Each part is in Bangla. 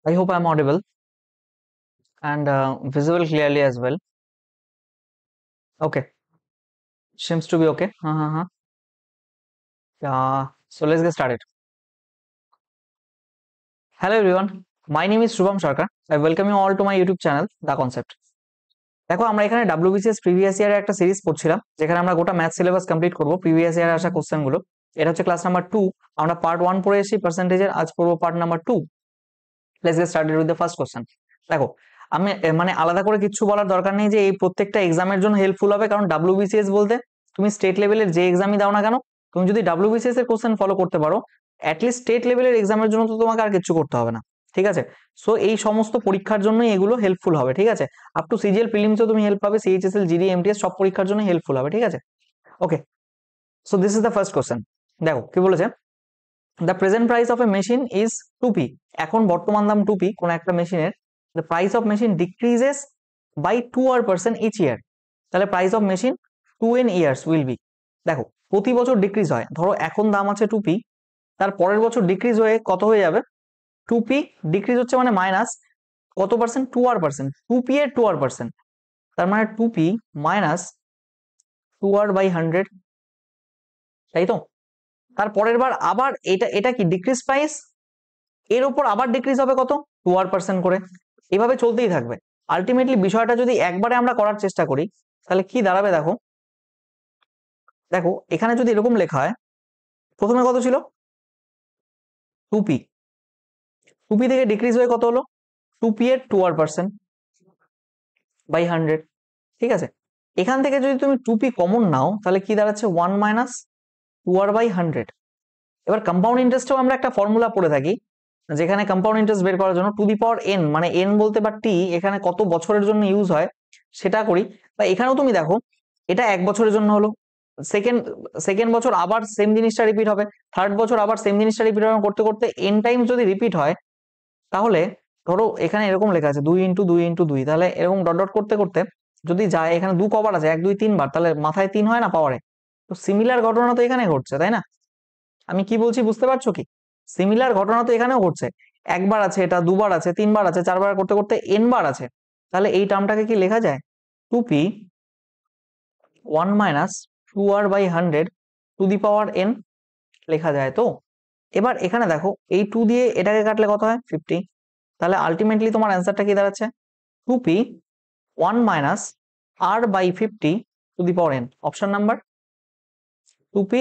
I hope I'm audible and visible clearly as well. Okay, seems to be okay. Yeah, so let's get started. Hello everyone, my name is Shubham Sarkar. I welcome you all to my YouTube channel, The Concept. দেখো আমরা এখানে WBCS প্রিভিয়াস ইয়ারের একটা সিরিজ পড়ছিলাম যেখানে আমরা গোটা ম্যাথ সিলেবাস কমপ্লিট করব প্রিভিয়াস ইয়ারে আসা কোশ্চেন গুলো। এটা হচ্ছে ক্লাস নাম্বার 2। আমরা পার্ট 1 পড়ে এসেছি পার্সেন্টেজের, আজ পড়বো part number 2। Let's get started with the first question. দেখো আমি মানে আলাদা করে কিছু বলার দরকার নেই যে এই প্রত্যেকটা এক্সামের জন্য হেল্পফুল হবে, কারণ WBCS বলতে তুমি স্টেট লেভেলের যে এক্সামই দাও না কেন, তুমি যদি WBCS এর কোশ্চেন ফলো করতে পারো, অ্যাটলিস্ট স্টেট লেভেলের এক্সামের জন্য তো তোমাকে আর কিছু করতে হবে না। ঠিক আছে, সো এই সমস্ত পরীক্ষার জন্যই এগুলো হেল্পফুল হবে। ঠিক আছে, আপ টু CGL প্রিলিমসও তুমি হেল্প পাবে, CHSL GD MTS সব পরীক্ষার জন্য হেল্পফুল হবে। ঠিক আছে, okay, so this is the first question. দেখো কি বলেছে, the present price of a machine is 2p। এখন বর্তমান দাম 2p কোন একটা মেশিনের। The price of machine decreases by 2% each year. তাহলে price of machine 2n years will be. দেখো প্রতি বছর ডিক্রিজ হয়, ধরো এখন দাম আছে 2p, তার পরের বছর ডিক্রিজ হয়ে কত হয়ে যাবে, 2p ডিক্রিজ হচ্ছে মানে মাইনাস কত পার্সেন্ট, 2r%। 2p এর 2r%, তার মানে 2p মাইনাস 2r/100, তাই তো। তার পরের বার আবার এটা এটা কি ডিক্রিজ প্রাইস, এর উপর আবার ডিক্রিজ হবে কত, 2% করে। এভাবে চলতেই থাকবে। আলটিমেটলি বিষয়টা যদি একবারে আমরা করার চেষ্টা করি তাহলে কি দাঁড়াবে, দেখো দেখো এখানে যদি এরকম লেখা হয়, প্রথমে কত ছিল 2p, 2p থেকে ডিক্রিজ হয়ে কত হলো, 2p এর 2r%/100। ঠিক আছে, এখান থেকে যদি তুমি 2p কমন নাও তাহলে কি দাঁড়াচ্ছে, 1 মাইনাস 2r/100। এবার কম্পাউন্ড ইন্টারেস্টেও আমরা একটা ফর্মুলা পড়ে থাকি, যেখানে কম্পাউন্ড ইন্টারেস্ট বের করার জন্য টু দি পাওয়ার n, মানে n বলতে বা t এখানে কত বছরের জন্য ইউজ হয় সেটা করি। বা এখানেও তুমি দেখো এটা 1 বছরের জন্য হলো, সেকেন্ড সেকেন্ড বছর আবার সেম জিনিসটা রিপিট হবে, থার্ড বছর আবার সেম জিনিসটা রিপিট করতে করতে n টাইমস যদি রিপিট হয়, তাহলে ধরো এখানে এরকম লেখা আছে 2 × 2 × 2, তাহলে এরকম ডট ডট করতে করতে যদি যায়, এখানে 2 কবার আছে, 1 2 3 বার, তাহলে মাথায় 3 হয় না পাওয়ারে। তো সিমিলার ঘটনা তো এখানে ঘটছে, তাই না? আমি কি বলছি বুঝতে পারছো কি? সিমিলার ঘটনা তো এখানেও ঘটছে, একবার আছে, এটা দুবার আছে, তিনবার আছে, চারবার করতে করতে n বার আছে। তাহলে এই টার্মটাকে কি লেখা যায়, 2p 1 minus 2r/100 two the power n লেখা যায় তো। এবার এখানে দেখো এই 2 দিয়ে এটাকে কাটলে কত হয়, 50। তাহলে আলটিমেটলি তোমার অ্যান্সারটা কি দাঁড়াচ্ছে, 2p 1 minus r/50 to the power n। Option number 2p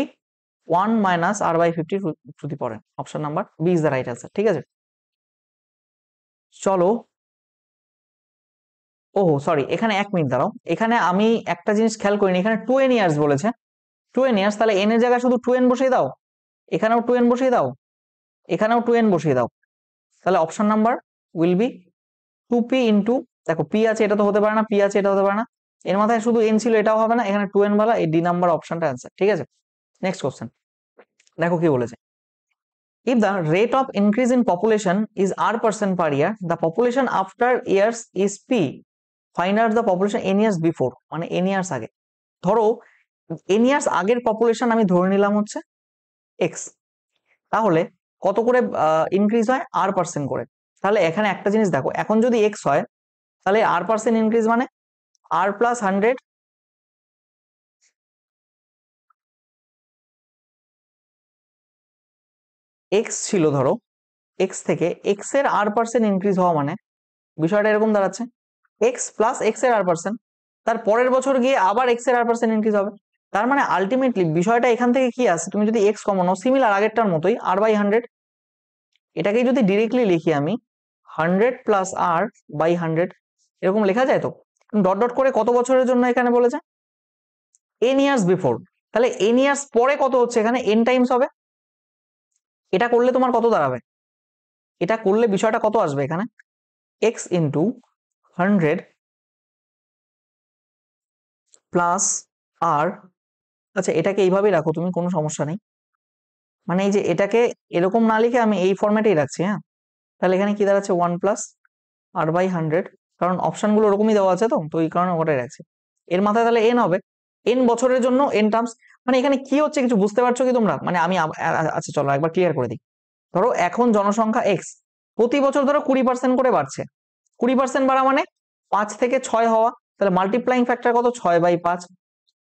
1 minus r/50 to the power n, option number B is the right answer. ঠিক আছে, চলো। ওহো সরি, এখানে 1 মিনিট দাঁড়াও, এখানে আমি একটা জিনিস খেয়াল করিনি, এখানে 2n ইয়ার্স বলেছে, 2n ইয়ার্স, তাহলে n এর জায়গায় শুধু 2n বসিয়ে দাও, এখানেও 2n বসিয়ে দাও, এখানেও 2n বসিয়ে দাও। তাহলে option number will be 2p into, দেখো p আছে, এটা তো হতে পারে না, p আছে, এটা হতে পারে না, এর মাথায় শুধু n ছিল, এটাও হবে না, এখানে 2n বলা, এই ডি নাম্বার অপশনটা অ্যান্সার। ঠিক আছে, নেক্সট কোশ্চেন। দেখো কি বলেছে, if the rate of increase in population is r% per year, the population after years is p, find out the population n years before, মানে n years আগে। ধরো n years আগের পপুলেশন আমি ধরে নিলাম হচ্ছে x, তাহলে কত করে ইনক্রিজ হয়, r% করে। তাহলে এখানে একটা জিনিস দেখো, এখন যদি x হয় তাহলে r% ইনক্রিজ মানে r+100, x ছিল ধরো, x থেকে x এর r% ইনক্রিজ হওয়া মানে বিষয়টা এরকম দাঁড়াচ্ছে, x প্লাস x এর r%, তার পরের বছর গিয়ে আবার x এর r% ইনক্রিজ হবে। তার মানে আলটিমেটলি বিষয়টা এখান থেকে কি আসছে, তুমি যদি x কমন নাও, সিমিলার আগেরটার মতোই r/100, এটাকে যদি ডিরেক্টলি লিখি আমি 100 প্লাস r/100, এরকম লেখা যায় তো। ডট ডট করে কত বছরের জন্য এখানে বলেছে, n ইয়ার্স বিফোর, তাহলে n ইয়ার্স পরে কত হচ্ছে, এখানে n টাইমস হবে। এটা করলে তোমার কত দাঁড়াবে, এটা করলে বিষয়টা কত আসবে, এখানে x ইন্টু 100 প্লাস r। আচ্ছা এটাকে এইভাবেই রাখো তুমি, কোনো সমস্যা নেই, মানে এই যে এটাকে এরকম না লিখে আমি এই ফরম্যাটেই রাখছি, হ্যাঁ। তাহলে এখানে কি দাঁড়াচ্ছে, 1 প্লাস r/100, কারণ অপশন গুলো ওরকমই দেওয়া আছে, তো এই কারণে ওটাই রাখছি। এর মাথায় তাহলে n হবে, n বছরের জন্য n টার্মস। মানে এখানে কি হচ্ছে কিছু বুঝতে পারছো কি তোমরা, মানে আমি আচ্ছা চলো একবার ক্লিয়ার করে দিই। ধরো এখন জনসংখ্যা x, প্রতি বছর ধরো 20% করে বাড়ছে। 20% বাড়া মানে 5 থেকে 6 হওয়া, তাহলে মাল্টিপ্লাইং ফ্যাক্টর কত? 6/5।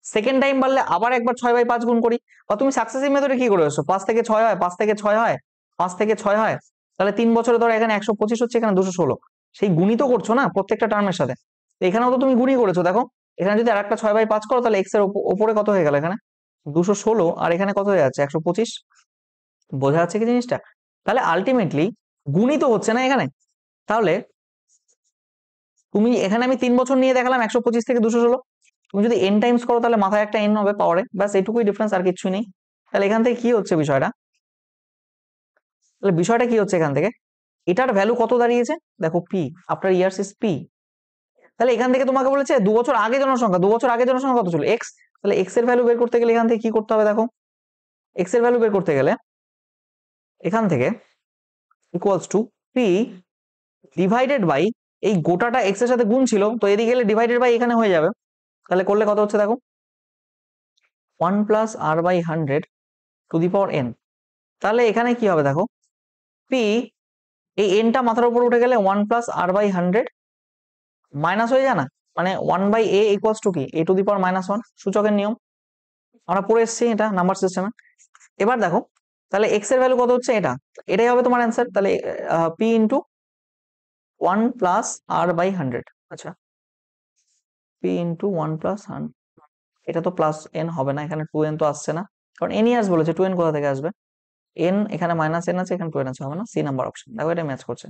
সেকেন্ড টাইম বাড়লে আবার একবার 6/5 গুণ করি। বা তুমি সাকসেসিভ মেথডে কি করে আসছো, 5 থেকে 6 হয়, 5 থেকে 6 হয়, 5 থেকে 6 হয়, তাহলে 3 বছরে ধরো এখানে 125 হচ্ছে, এখানে 216, সেই গুণই তো করছো না প্রত্যেকটা টার্মের সাথে। এখানেও তো তুমি গুণই করেছো। দেখো এখানে যদি আর একটা 6/5 করো, তাহলে এক্স এর ওপরে কত হয়ে গেল? এখানে 216, আর এখানে কত হয়ে যাচ্ছে? 125। বোঝা যাচ্ছে কি জিনিসটা? তাহলে আলটিমেটলি গুণই তো হচ্ছে না এখানে। তাহলে তুমি এখানে আমি 3 বছর নিয়ে দেখালাম 125 থেকে 216, তুমি যদি n টাইমস করো তাহলে মাথায় একটা n হবে পাওয়ারে, ব্যাস এইটুকুই ডিফারেন্স, আর কিছুই নেই। তাহলে এখান থেকে কি হচ্ছে বিষয়টা? তাহলে বিষয়টা কি হচ্ছে এখান থেকে? এটার ভ্যালু কত দাঁড়িয়েছে দেখো, P after years is P. তাহলে এখান থেকে তোমাকে বলেছে 2 বছর আগে জনসংখ্যা, 2 বছর আগে জনসংখ্যা কত ছিল? এক্স। তাহলে এক্স এর ভ্যালু বের করতে গেলে এখান থেকে কি করতে হবে? দেখো এক্স এর ভ্যালু বের করতে গেলে এখান থেকে equals to P divided by, এই গোটাটা এক্স এর সাথে গুণ ছিল, তো এদিকে গেলে ডিভাইডেড বাই এখানে হয়ে যাবে। তাহলে করলে কত হচ্ছে দেখো, 1 plus R by 100 to the power n। তাহলে এখানে কি হবে দেখো, পি, এই এনটা মাথার উপর উঠে গেলে 1 প্লাস আর বাই 100 মাইনাস হয়ে যায় না, মানে 1/a ইকুয়ালস টু কি? a টু দি পাওয়ার -1, সূচকের নিয়ম আমরা পড়ে এসেছি এটা নাম্বার সিস্টেমে। এবার দেখো তাহলে এক্স এর ভ্যালু কত হচ্ছে? এটাই হবে তোমার অ্যান্সার। তাহলে P into 1 plus R by 100। আচ্ছা, পি ইন্টু 1 প্লাস 100, এটা তো প্লাস এন হবে না, এখানে 2n তো আসছে না, কারণ এন ইয়ার্স বলেছে, 2n কোথা থেকে আসবে? এন এখানে মাইনাস এন আছে, এখানে 2n আছে, হবে না? সি নাম্বার অপশন, দেখো এটা ম্যাচ করছে।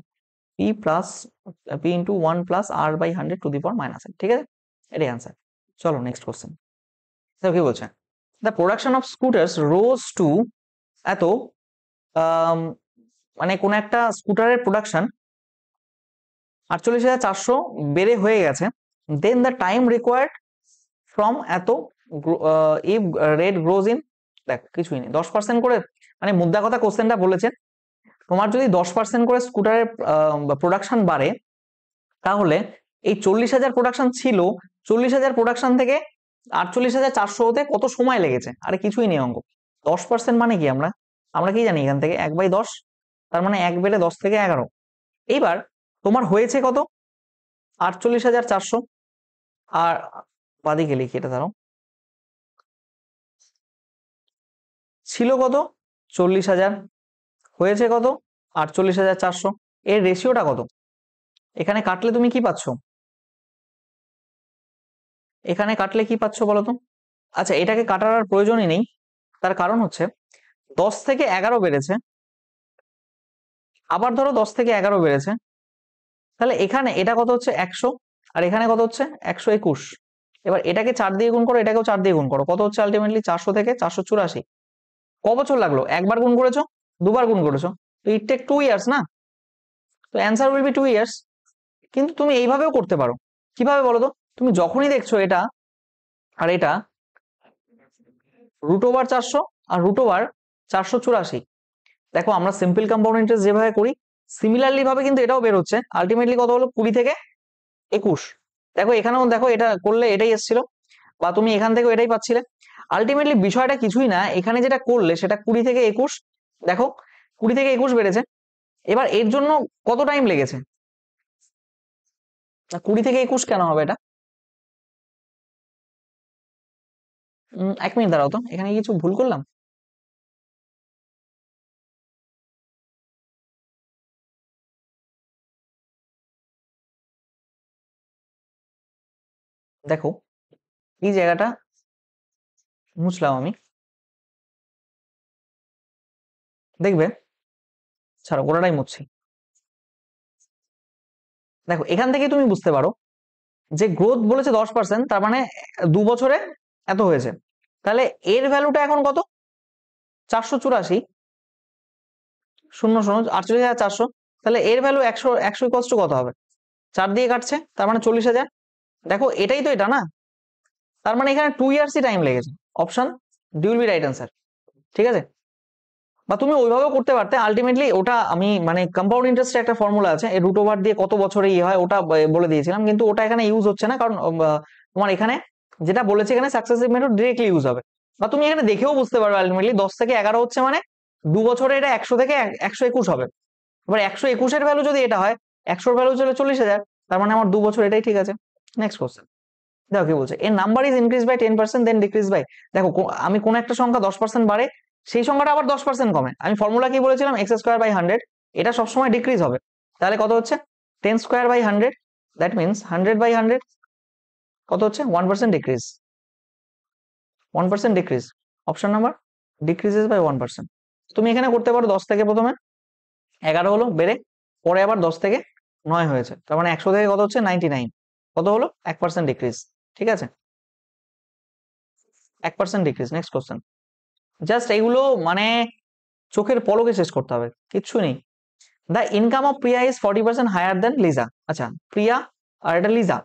P plus P into 1 plus R by 100 to the power -n, ঠিক আছে, এটাই আনসার। চলো নেক্সট কোশ্চেন। দেখো কি বলছে, the production of scooters rose to এত, মানে কোন একটা স্কুটারের প্রোডাকশন 48,400 বেড়ে হয়ে গেছে, দেন দ্য টাইম রিকোয়ার্ড ফ্রম এত ইফ রেট গ্রোজ ইন, দেখ কিছুই নেই, 10% করে, মানে মুদ্রা কথা কোশ্চেনটা বলেছে, তোমার যদি 10% করে স্কুটারের প্রোডাকশন বাড়ে, তাহলে এই 40,000 প্রোডাকশন ছিল, 40,000 প্রোডাকশন থেকে 48,400 হতে কত সময় লেগেছে? আরে কিছুই নেই অঙ্ক। 10% মানে কি, আমরা আমরা কি জানি এখান থেকে 1/10, তার মানে 1 বেড়ে 10 থেকে 11। এইবার তোমার হয়েছে কত? 48,400, আর বাদিকে লিখি এটা, ধরো ছিল কত? 40,000, হয়েছে কত? 48,400। এর রেশিওটা কত? এখানে কাটলে তুমি কি পাচ্ছ? এখানে কাটলে কি পাচ্ছ বলো তো? আচ্ছা, এটাকে কাটার আর প্রয়োজনই নেই, তার কারণ হচ্ছে 10 থেকে 11 বেড়েছে, আবার ধরো 10 থেকে 11 বেড়েছে, তাহলে এখানে এটা কত হচ্ছে? 100, আর এখানে কত হচ্ছে? 121। এবার এটাকে 4 দিয়ে গুণ করো, এটাকেও 4 দিয়ে গুণ করো, কত হচ্ছে আলটিমেটলি? 400 থেকে 484। ক বছর লাগলো? একবার গুণ করেছো, দুবার গুণ করেছো, তো ইট টেক 2 ইয়ার্স না, তো অ্যান্সার উইল বি 2 ইয়ার্স। কিন্তু তুমি এইভাবেও করতে পারো, কিভাবে বলো তো? তুমি যখনই দেখছো এটা আর এটা √400 আর √484, দেখো আমরা সিম্পল কম্পাউন্ড ইন্টারেস্ট যেভাবে করি, সিমিলারলি ভাবে কিন্তু এটাও বের হচ্ছে। আলটিমেটলি কত হলো? 20 থেকে 21। দেখো এখানেও দেখো এটা করলে এটাই এসেছিল, বা তুমি এখান থেকেও এটাই পাচ্ছিলে। আলটিমেটলি বিষয়টা কিছুই না, এখানে যেটা করলে সেটা 20 থেকে 21, দেখো 20 থেকে 21 বেড়েছে। এবার এর জন্য কত টাইম লেগেছে? 20 থেকে 21 কেন হবে এটা? 1 মিনিট দাঁড়াও তো, এখানে কিছু ভুল করলাম। দেখো এই জায়গাটা মুছলাম আমি, দেখবে, ছাড়ো গোটাটাই মুছছি। দেখো এখান থেকে তুমি বুঝতে পারো যে গ্রোথ বলেছে 10%, তার মানে 2 বছরে এত হয়েছে, তাহলে এর ভ্যালুটা এখন কত? 484, 48,400, তাহলে এর ভ্যালু 100, 100 ইকুয়ালস টু কত হবে? 4 দিয়ে কাটছে, তার মানে 40,000। দেখো এটাই তো এটা না, তার মানে এখানে 2 ইয়ার্সই টাইম লেগেছে। Option D will be right answer, ঠিক আছে? বা তুমি ওইভাবেও করতে পারতে, আলটিমেটলি ওটা আমি মানে কম্পাউন্ড ইন্টারেস্টের একটা ফর্মুলা আছে, এই √ওভার দিয়ে কত বছরে ইয়ে হয় ওটা বলে দিয়েছিলাম, কিন্তু ওটা এখানে ইউজ হচ্ছে না, কারণ তোমার এখানে যেটা বলেছে এখানে সাকসেসিভ মেথড ডিরেক্টলি ইউজ হবে। বা তুমি এখানে দেখেও বুঝতে পারবে আলটিমেটলি 10 থেকে 11 হচ্ছে মানে 2 বছরে এটা 100 থেকে 121 হবে। এবার 121-এর ভ্যালু যদি এটা হয়, 100-র ভ্যালু চলে 40,000, তার মানে আমার 2 বছর এটাই ঠিক আছে। নেক্সট কোশ্চেন দেখো কি বলছে, a number is increase by 10% then decrease by, দেখো আমি কোন একটা সংখ্যা 10% বাড়ে, সেই সংখ্যাটা আবার 10% কমে। আমি ফর্মুলা কি বলেছিলাম, এক্স স্কোয়ার বাই 100, এটা সবসময় ডিক্রিজ হবে। তাহলে কত হচ্ছে 10 square by 100, that means 100 by 100 কত হচ্ছে 1% decrease, 1% decrease. Option number decreases by 1%। তুমি এখানে করতে পারো 10 থেকে প্রথমে 11 হলো বেড়ে, পরে আবার 10 থেকে 9 হয়েছে, তার মানে 100 থেকে কত হচ্ছে 99, কত হলো 1% ডিক্রিজ। ঠিক আছে, 1% ডিক্রিজ। নেক্সট কোশ্চেন, জাস্ট এগুলো মানে চোখের পলকে শেষ করতে হবে, কিচ্ছু নেই। The income of Priya is 40% higher than Lisa. আচ্ছা, প্রিয়া আর এটা Lisa,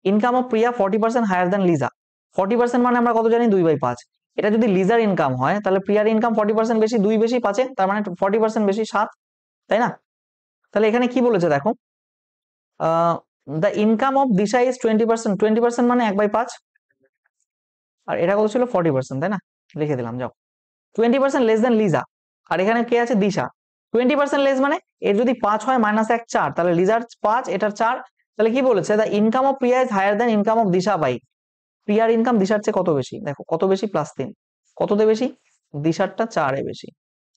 income of Priya 40% higher than Lisa. 40% মানে আমরা কত জানি 2/5। এটা যদি লিজার ইনকাম হয় তাহলে প্রিয়ার ইনকাম 40% বেশি, 2 বেশি 5-এ, তার মানে 40% বেশি 7, তাই না? তাহলে এখানে কি বলেছে দেখো, the income of Disha is 20%, 20% মানে 1/5, আর এটা কত ছিল 40%, তাই না? লিখে দিলাম, যাও। 20% লেস দেন লিজা, আর এখানে কে আছে দিশা। 20% লেস মানে এর যদি 5 হয় -1 4, তাহলে লিজার 5 এটার 4, তাহলে কি বলেছে, the income of Priya is higher than income of Disha by, প্রিয়ার ইনকাম দিশার চেয়ে কত বেশি, দেখো কত বেশি, +3, কততে বেশি, দিশারটা 4-এ বেশি,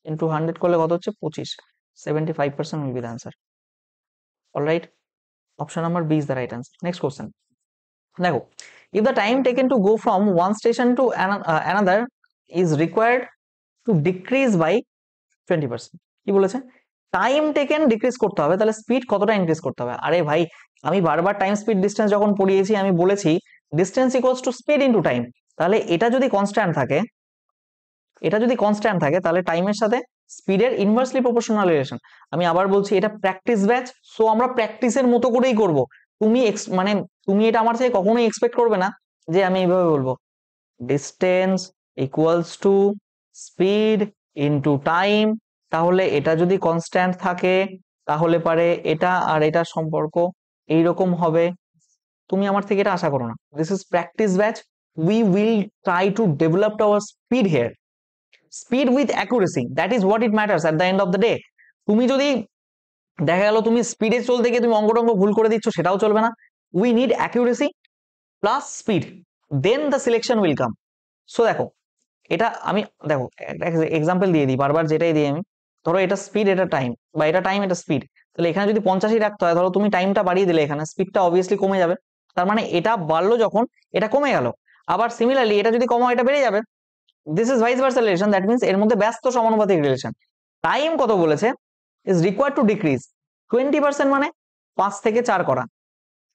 ইন্টু 100 করলে কত হচ্ছে 25, 75% will be the answer. Alright, option number B is the right answer. Next question দেখো, if the time taken to go from one station to another is required to decrease by 20%, কি বলেছে, টাইম টেকেন ডিক্রিজ করতে হবে, তাহলে স্পিড কতটা ইনক্রিজ করতে হবে? আরে ভাই, আমি বারবার টাইম স্পিড ডিস্টেন্স যখন পড়িয়েছি আমি বলেছি distance equals to speed into time. তাহলে এটা যদি কনস্ট্যান্ট থাকে, এটা যদি কনস্ট্যান্ট থাকে তাহলে টাইমের সাথে স্পিডের ইনভার্সলি প্রপোর্শনাল রিলেশন। আমি আবার বলছি এটা প্র্যাকটিস ব্যাচ, সো আমরা প্র্যাকটিসের মতো করেই করব। তুমি মানে তুমি এটা আমার থেকে কখনোই এক্সপেক্ট করবে না যে আমি এইভাবে বলবো distance equals to speed into time, তাহলে এটা যদি কনস্ট্যান্ট থাকে তাহলে পারে এটা আর এটা সম্পর্ক এইরকম হবে। তুমি আমার থেকে এটা আশা করো না, this is practice batch, we will try to develop hour speed here, speed with accuracy, that is what it matters at the end of the day. তুমি যদি দেখা গেল তুমি স্পিডে চলতে গিয়ে তুমি অঙ্ক ভুল করে দিচ্ছ, সেটাও চলবে না। We need accuracy plus speed, then the selection will come. So দেখো এটা আমি, দেখো এক্সাম্পল দিয়ে দিই বারবার, যেটাই দিই আমি, ধরো এটা স্পিড এটা টাইম, বা এটা টাইম এটা স্পিড, তাহলে এখানে যদি 50 রাখতে হয়, ধরো তুমি টাইমটা বাড়িয়ে দিলে, এখানে স্পিডটা অবভিয়াসলি কমে যাবে, তার মানে এটা বাড়লো যখন এটা কমে গেল। আবার সিমিলারলি এটা যদি কম হয় এটা বেড়ে যাবে, this is vice versa relation, that means এর মধ্যে ব্যস্ত সমানুপাতিক রিলেশন। টাইম কত বলেছে, ইজ রিকোয়ার্ড টু ডিক্রিজ 20%, মানে 5 থেকে 4 করা,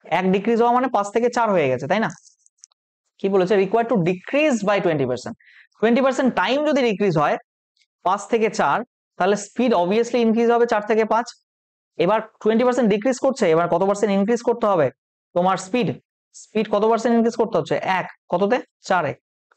এক ডিক্রিজ হওয়া মানে 5 থেকে 4 হয়ে গেছে, তাই না? কি বলেছে, required to decrease by 20%, 20% time যদি ডিক্রিজ হয় 5 থেকে 4, তাহলে স্পিড অবভিয়াসলি ইনক্রিজ হবে 4 থেকে 5। এবার 20% ডিক্রিজ করছে, এবার কত পার্সেন্ট ইনক্রিজ করতে হবে তোমার স্পিড, স্পিড কত পার্সেন্ট ইনক্রিজ করতে হচ্ছে, 1 কততে 4-এ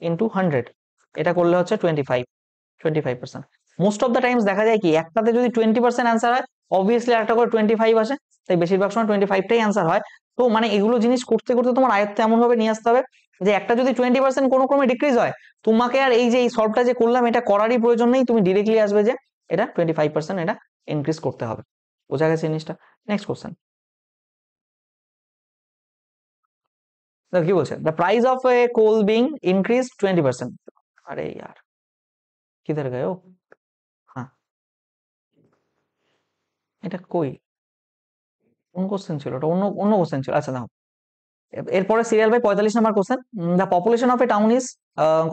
ইন্টু 100, এটা করলে হচ্ছে 25%। মোস্ট অফ দ্য টাইমস দেখা যায় কি একটাতে যদি 20% অ্যান্সার হয়, অবভিয়াসলি একটা করে 25 আসে, তাই বেশিরভাগ সময় 25টাই অ্যান্সার হয়। তো মানে এগুলো জিনিস করতে করতে তোমার আয়ত্তে এমন ভাবে নিয়ে আসতে হবে যে একটা যদি 20% কোনো ক্রমে ডিক্রিজ হয়, তোমাকে আর এই যে এই সলভটা যে করলাম এটা করারই প্রয়োজন নেই, তুমি ডিরেক্টলি আসবে যে এটা 25% এটা ইনক্রিজ করতে হবে। বোঝা গেছে জিনিসটা? নেক্সট কোশ্চেন কি বলছে, the price of a coal being increase 20%। আরে यार किधर गए हो? হ্যাঁ, এটা কই, কোন কোশ্চেন ছিল ওটা, অন্য অন্য কোশ্চেন ছিল। আচ্ছা, নাও এরপরে serial by 45 number question, the population of a town is,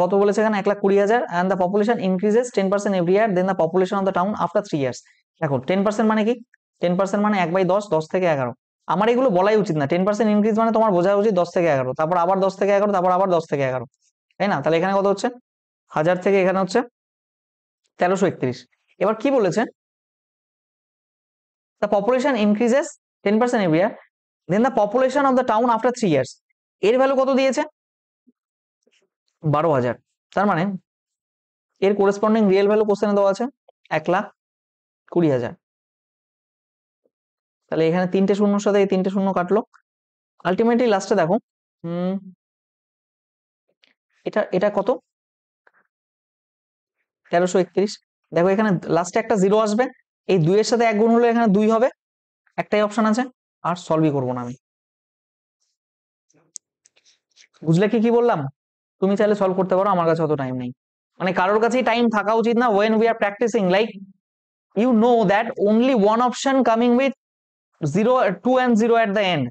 কত বলেছে এখানে 1,20,000, and the population increases 10% every year, then the population of the town after 3 years. দেখো 10% মানে কি, 10% মানে 1/10, 10 থেকে 11। আমার এগুলো বলাই উচিত না, 10% ইনক্রিজ মানে তোমার বোঝা উচিত 10 থেকে 11, তারপর আবার 10 থেকে 11, তারপর আবার 10 থেকে 11, তাই না? তাহলে এখানে কত হচ্ছে 1000 থেকে এখানে হচ্ছে 1331। এবার কি বলেছে, the population increases 10% every year, then the population of the town after 3 years, এর ভ্যালু কত দিয়েছে 12,000। তার মানে এর কোরেসপন্ডিং রিয়েল ভ্যালু কোশ্চেনে দেওয়া আছে 1,20,000। তাহলে এখানে 3টে শূন্যর সাথে এই 3টে শূন্য কাটলো, আলটিমেটলি লাস্টে দেখো এটা এটা কত 1331। দেখো এখানে লাস্টে একটা জিরো আসবে, এই 2 এর সাথে 1 গুণ হলে এখানে 2 হবে, একটাই অপশন আছে, আর সলভই করবো না আমি। বুঝলে কি কি বললাম? তুমি চাইলে সলভ করতে পারো, আমার কাছে অত টাইম নেই। মানে কারোর কাছেই টাইম থাকা উচিত না when we are practicing, like you know that only one option coming with 0, 2 and 0 at the end.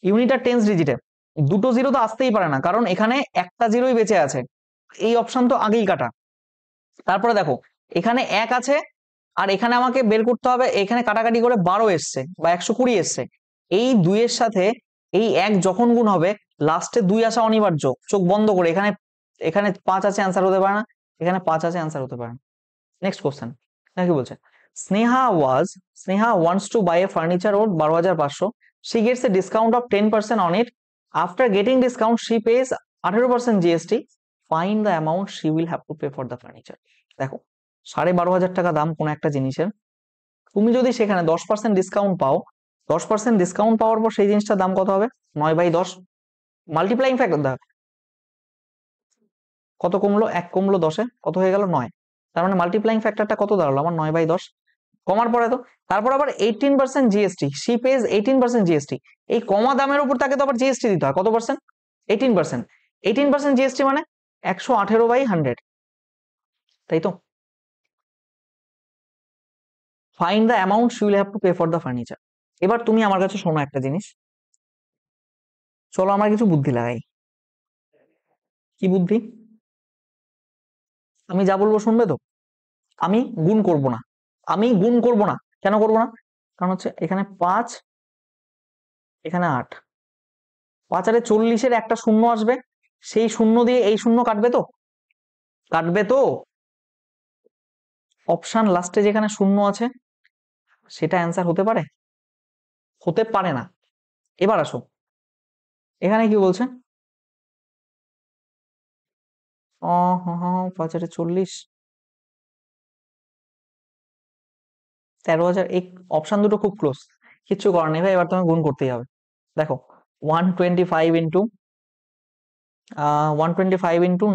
Unit আর টেন্স ডিজিটে দুটো জিরো তো আসতেই পারে না, কারণ এখানে একটা জিরোই বেঁচে আছে, এই অপশন তো আগেই কাটা। তারপরে দেখো এখানে 1 আছে, আর এখানে আমাকে বের করতে হবে, এখানে কাটাকাটি করে 12 এসছে বা 120 এসছে। এই 2 এর সাথে এই 1 যখন গুণ হবে লাস্টে 2 আসা অনিবার্য, চোখ বন্ধ করে। এখানে এখানে 5 আছে, অ্যান্সার হতে পারে না, এখানে 5 আছে, অ্যান্সার হতে পারে না। নেক্সট কোশ্চেন কি বলছে, Sneha wants to buy a furniture worth 12,500. She gets a discount of 10% on it. After getting discount, she pays 18% GST. Find the amount she will have to pay for the furniture. দেখো 12,500 টাকা দাম কোন একটা জিনিসের, তুমি যদি সেখানে 10% ডিসকাউন্ট পাও, 10% ডিসকাউন্ট পাওয়ার পর সেই জিনিসটার দাম কত হবে? 9/10 মাল্টিপ্লাইং ফ্যাক্টর। দেখ কত কমলো, 1 কমলো 10-এ, কত হয়ে গেল? 9। তার মানে মাল্টিপ্লাইং ফ্যাক্টরটা কত দাঁড়ালো আমার? 9/10। কমার পরে তো তারপর আবার 18% জিএসটি, সি পেজ 18% জিএসটি। এই কমা দামের উপর তাকে তো আবার জিএসটি দিতে হয়, কত পার্সেন্ট? 18%। 18% জিএসটি মানে 118/100, তাই তো? Find the amount she will have to pay for the furniture. এবার তুমি আমার কাছে শোনো একটা জিনিস, চলো আমরা কিছু বুদ্ধি লাগাই। কি বুদ্ধি? আমি যা বলবো শুনবে তো? আমি গুণ করব না, আমি গুণ করব না। কেন করব না? কারণ হচ্ছে এখানে 5, এখানে 8, 5 আর 40-এর একটা শূন্য আসবে, সেই শূন্য দিয়ে এই শূন্য কাটবে তো? কাটবে তো? অপশন লাস্টে যেখানে শূন্য আছে সেটা অ্যান্সার হতে পারে? হতে পারে না। এবার আসো, এখানে কি বলছে? 5 আর 40, 13,000। এই অপশন দুটো খুব ক্লোজ, কিচ্ছু করার নেই ভাই, এবার তোমাকে গুণ করতেই হবে। দেখো 125 ইন্টু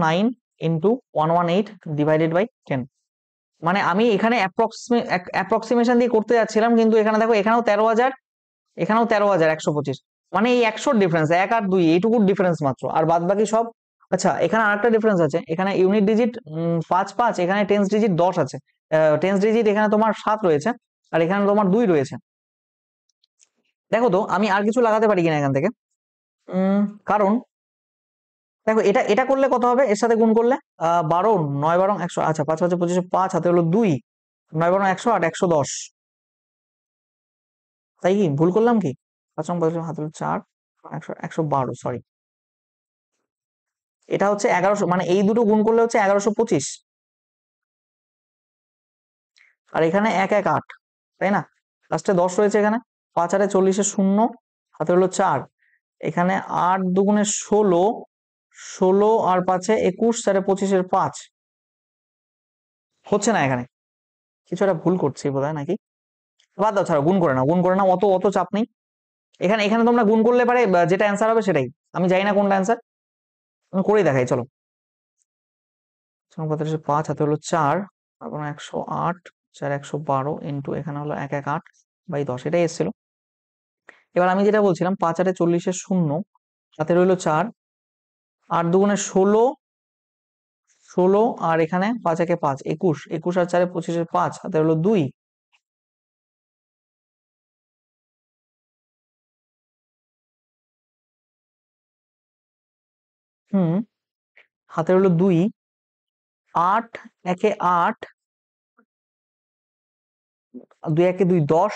9 ইন্টু 118 ডিভাইডেড বাই 10। মানে আমি এখানে অ্যাপ্রক্সিমেশন দিয়ে করতে যাচ্ছিলাম, কিন্তু এখানে দেখো এখানেও 13,000, এখানেও 13,125। মানে এই 100 ডিফারেন্স, 1 আর 2 এইটুকুর ডিফারেন্স মাত্র, আর বাদ বাকি সব। আচ্ছা এখানে আরেকটা ডিফারেন্স আছে, এখানে ইউনিট ডিজিট 5 5, এখানে টেন্স ডিজিট 10 আছে। টেন্স ডিজিট এখানে তোমার 7 রয়েছে, আর এখানে তোমার 2 রয়েছে। দেখো তো আমি আর কিছু লাগাতে পারি কিনা এখান থেকে। কারণ দেখো এটা এটা করলে কত হবে, এর সাথে গুণ করলে 12, 9 12 100। আচ্ছা 5 5 25, 5 হাতে হলো 2, 9 12 100, 8 110। তাই কি ভুল করলাম কি? 5 5 হাতে হলো 4, 112, সরি। এটা হচ্ছে 1100, মানে এই দুটো গুণ করলে হচ্ছে 1125, আর এখানে 1 1 8, তাই না? লাস্টে 10 রয়েছে এখানে। 5 আর 40-এর শূন্য, হাতে হলো 4, এখানে 8 দুগুণে 16, 16 আর 5 21, 4 25-এর 5। হচ্ছে না এখানে, কিছু একটা ভুল করছি বোধহয় নাকি? বাদ দাও, ছাড়ো, গুণ করে নাও, গুণ করে নাও, অত অত চাপ নেই। এখানে এখানে তোমরা গুণ করলে পারে যেটা অ্যান্সার হবে সেটাই। আমি জানি না কোনটা অ্যান্সার, আমি করেই দেখাই, চলো। 5 হাতে হলো 4, আর 108, 4 112 ইন্টু এখানে হলো 1 1 8/10, এটাই এসেছিল। এবার আমি যেটা বলছিলাম, 5 আর 40-এর শূন্য, হাতে রইলো 4, 8 দুগুণে 16, 16 আর এখানে 5 1 5, 21, 21 আর 4 25-এর 5, হাতে হলো 2। হাতে হলো 2, 8 1 8, 2 1 2 10,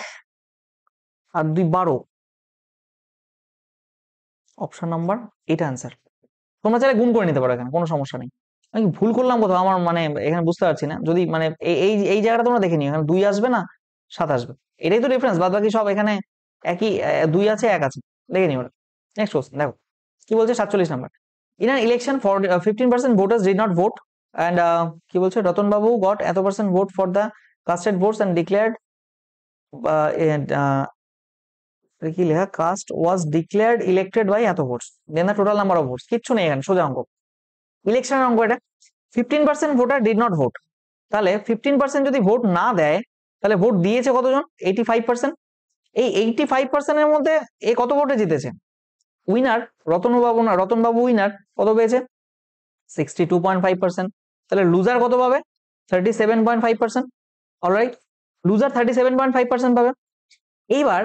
আর 2 12। অপশন নাম্বার এটা অ্যান্সার। তোমরা চাইলে গুণ করে নিতে পারো, এখানে কোনো সমস্যা নেই। আমি কি ভুল করলাম কোথাও? আমার মানে এখানে বুঝতে পারছি না। যদি মানে এই এই জায়গাটা তোমরা দেখে নিও, এখানে 2 আসবে না 7 আসবে, এটাই তো ডিফারেন্স, বাদ বাকি সব এখানে একই। 2 আছে, 1 আছে, দেখে নিও। নেক্সট কোশ্চেন দেখো কি বলছে, 47 number. In an election for 15% voters did not vote, and কি বলছে, রতন বাবু got এত % vote for the casted votes and declared কি লেখা, cast was declared elected by এত votes, then the total number of votes. কিচ্ছু নেই এখানে, সোজা অঙ্ক, ইলেকশনের অঙ্ক এটা। 15% ভোটার ডিড নট ভোট, তাহলে 15% যদি ভোট না দেয় তাহলে ভোট দিয়েছে কতজন? 85%। এই 85%-এর মধ্যে এ কত ভোটে জিতেছে? উইনার রতনবাবু না, রতনবাবু উইনার কত পেয়েছে? 62.5%। তাহলে লুজার কত পাবে? 37.5%। অলরাইট, লুজার 37.5% পাবে। এইবার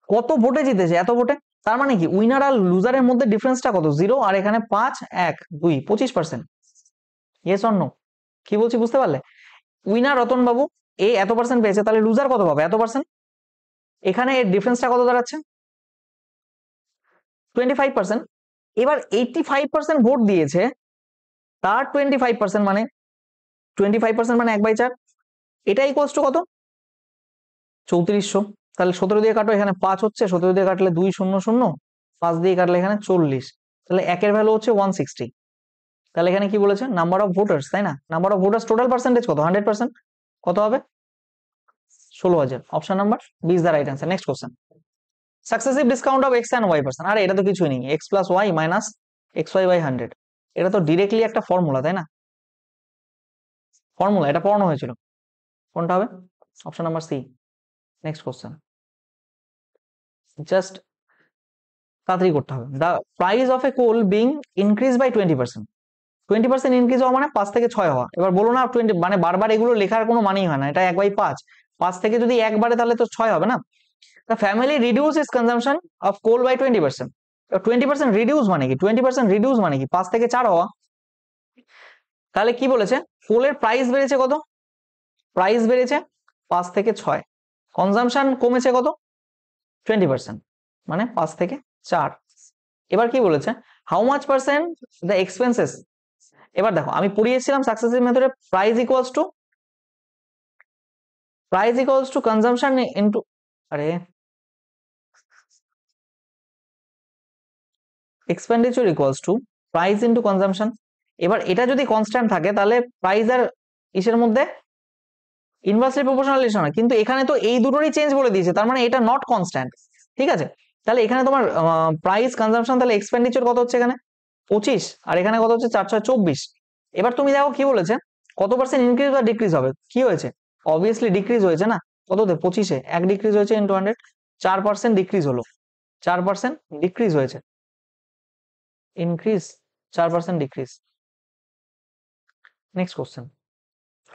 কত ভোটে জিতেছে? এত ভোটে। তার মানে কি উইনার আর লুজারের মধ্যে ডিফারেন্সটা কত? 0। আর এখানে 5 1 2 25%। Yes or no? কি বলছি বুঝতে পারলে? উইনার রতন বাবু এ এত পার্সেন্ট পেয়েছে, তাহলে লুজার কত পাবে? এত পার্সেন্ট। এখানে এর ডিফারেন্সটা কত দাঁড়াচ্ছে? 25%। এবার 85% ভোট দিয়েছে, তার 25% মানে 25% মানে 1/4। এটা ইকুয়ালস টু কত? 3400। তাহলে 17 দিয়ে কাটো, এখানে 5 হচ্ছে, 17 দিয়ে কাটলে 2 0 0, 5 দিয়ে কাটলে এখানে 40। তাহলে একের ভ্যালু হচ্ছে 160। তাহলে এখানে কি বলেছে? নাম্বার অফ ভোটার্স, তাই না? Number of voters total percentage কত? 100%। কত হবে? 16,000। Option number B is the right answer. Next question. Successive discount of X and Y percent. আরে এটা তো কিছুই নেই, X plus Y minus X Y by 100। এটা তো ডিরেক্টলি একটা ফর্মুলা, তাই না? ফর্মুলা, এটা পড়ানো হয়েছিল। কোনটা হবে? Option number C. Next question, just তাড়াতাড়ি করতে হবে। The price of a coal being increase by 20%। 20% increase হওয়া মানে 5 থেকে 6 হওয়া। এবার বলো না 20 মানে বারবার এগুলো লেখার কোনো মানেই হয় না, এটা 1/5। 5 থেকে যদি একবারে তাহলে তো 6 হবে না। The family reduce its consumption of coal by 20%। 20% reduce মানে কি? 20% রিডিউস মানে কি? 5 থেকে 4 হওয়া। তাহলে কি বলেছে? কোলের প্রাইস বেড়েছে কত? প্রাইস বেড়েছে 5 থেকে 6। কনজাম্পশন কমেছে কত? 20%, মানে 5 থেকে 4। এবার কি বলেছে? How much percent the expenses. এবার দেখো আমি পড়িয়েছিলাম সাকসেসিভ মেথডে price equals to consumption into, আরে expenditure equals to price into consumption. এবার এটা যদি কনস্ট্যান্ট থাকে তাহলে প্রাইস আর ইসের মধ্যে ইনভার্সলি প্রপোর্শনাল রিলেশন হয়, কিন্তু এখানে তো এই দুটোরই চেঞ্জ বলে দিয়েছে, তার মানে এটা নট কনস্ট্যান্ট। ঠিক আছে, তাহলে এখানে তোমার প্রাইস কনজাম্পশন, তাহলে এক্সপেন্ডিচার কত হচ্ছে এখানে? 25, আর এখানে কত হচ্ছে? 4 6 24। এবার তুমি দেখো কি বলেছে, কত পার্সেন্ট ইনক্রিজ বা ডিক্রিজ হবে। কি হয়েছে? অবভিয়াসলি ডিক্রিজ হয়েছে না। কততে? 25-এ 1 ডিক্রিজ হয়েছে ইনটু 100, 4% ডিক্রিজ হলো। 4% ডিক্রিজ হয়েছে, increase 4% decrease. Next question,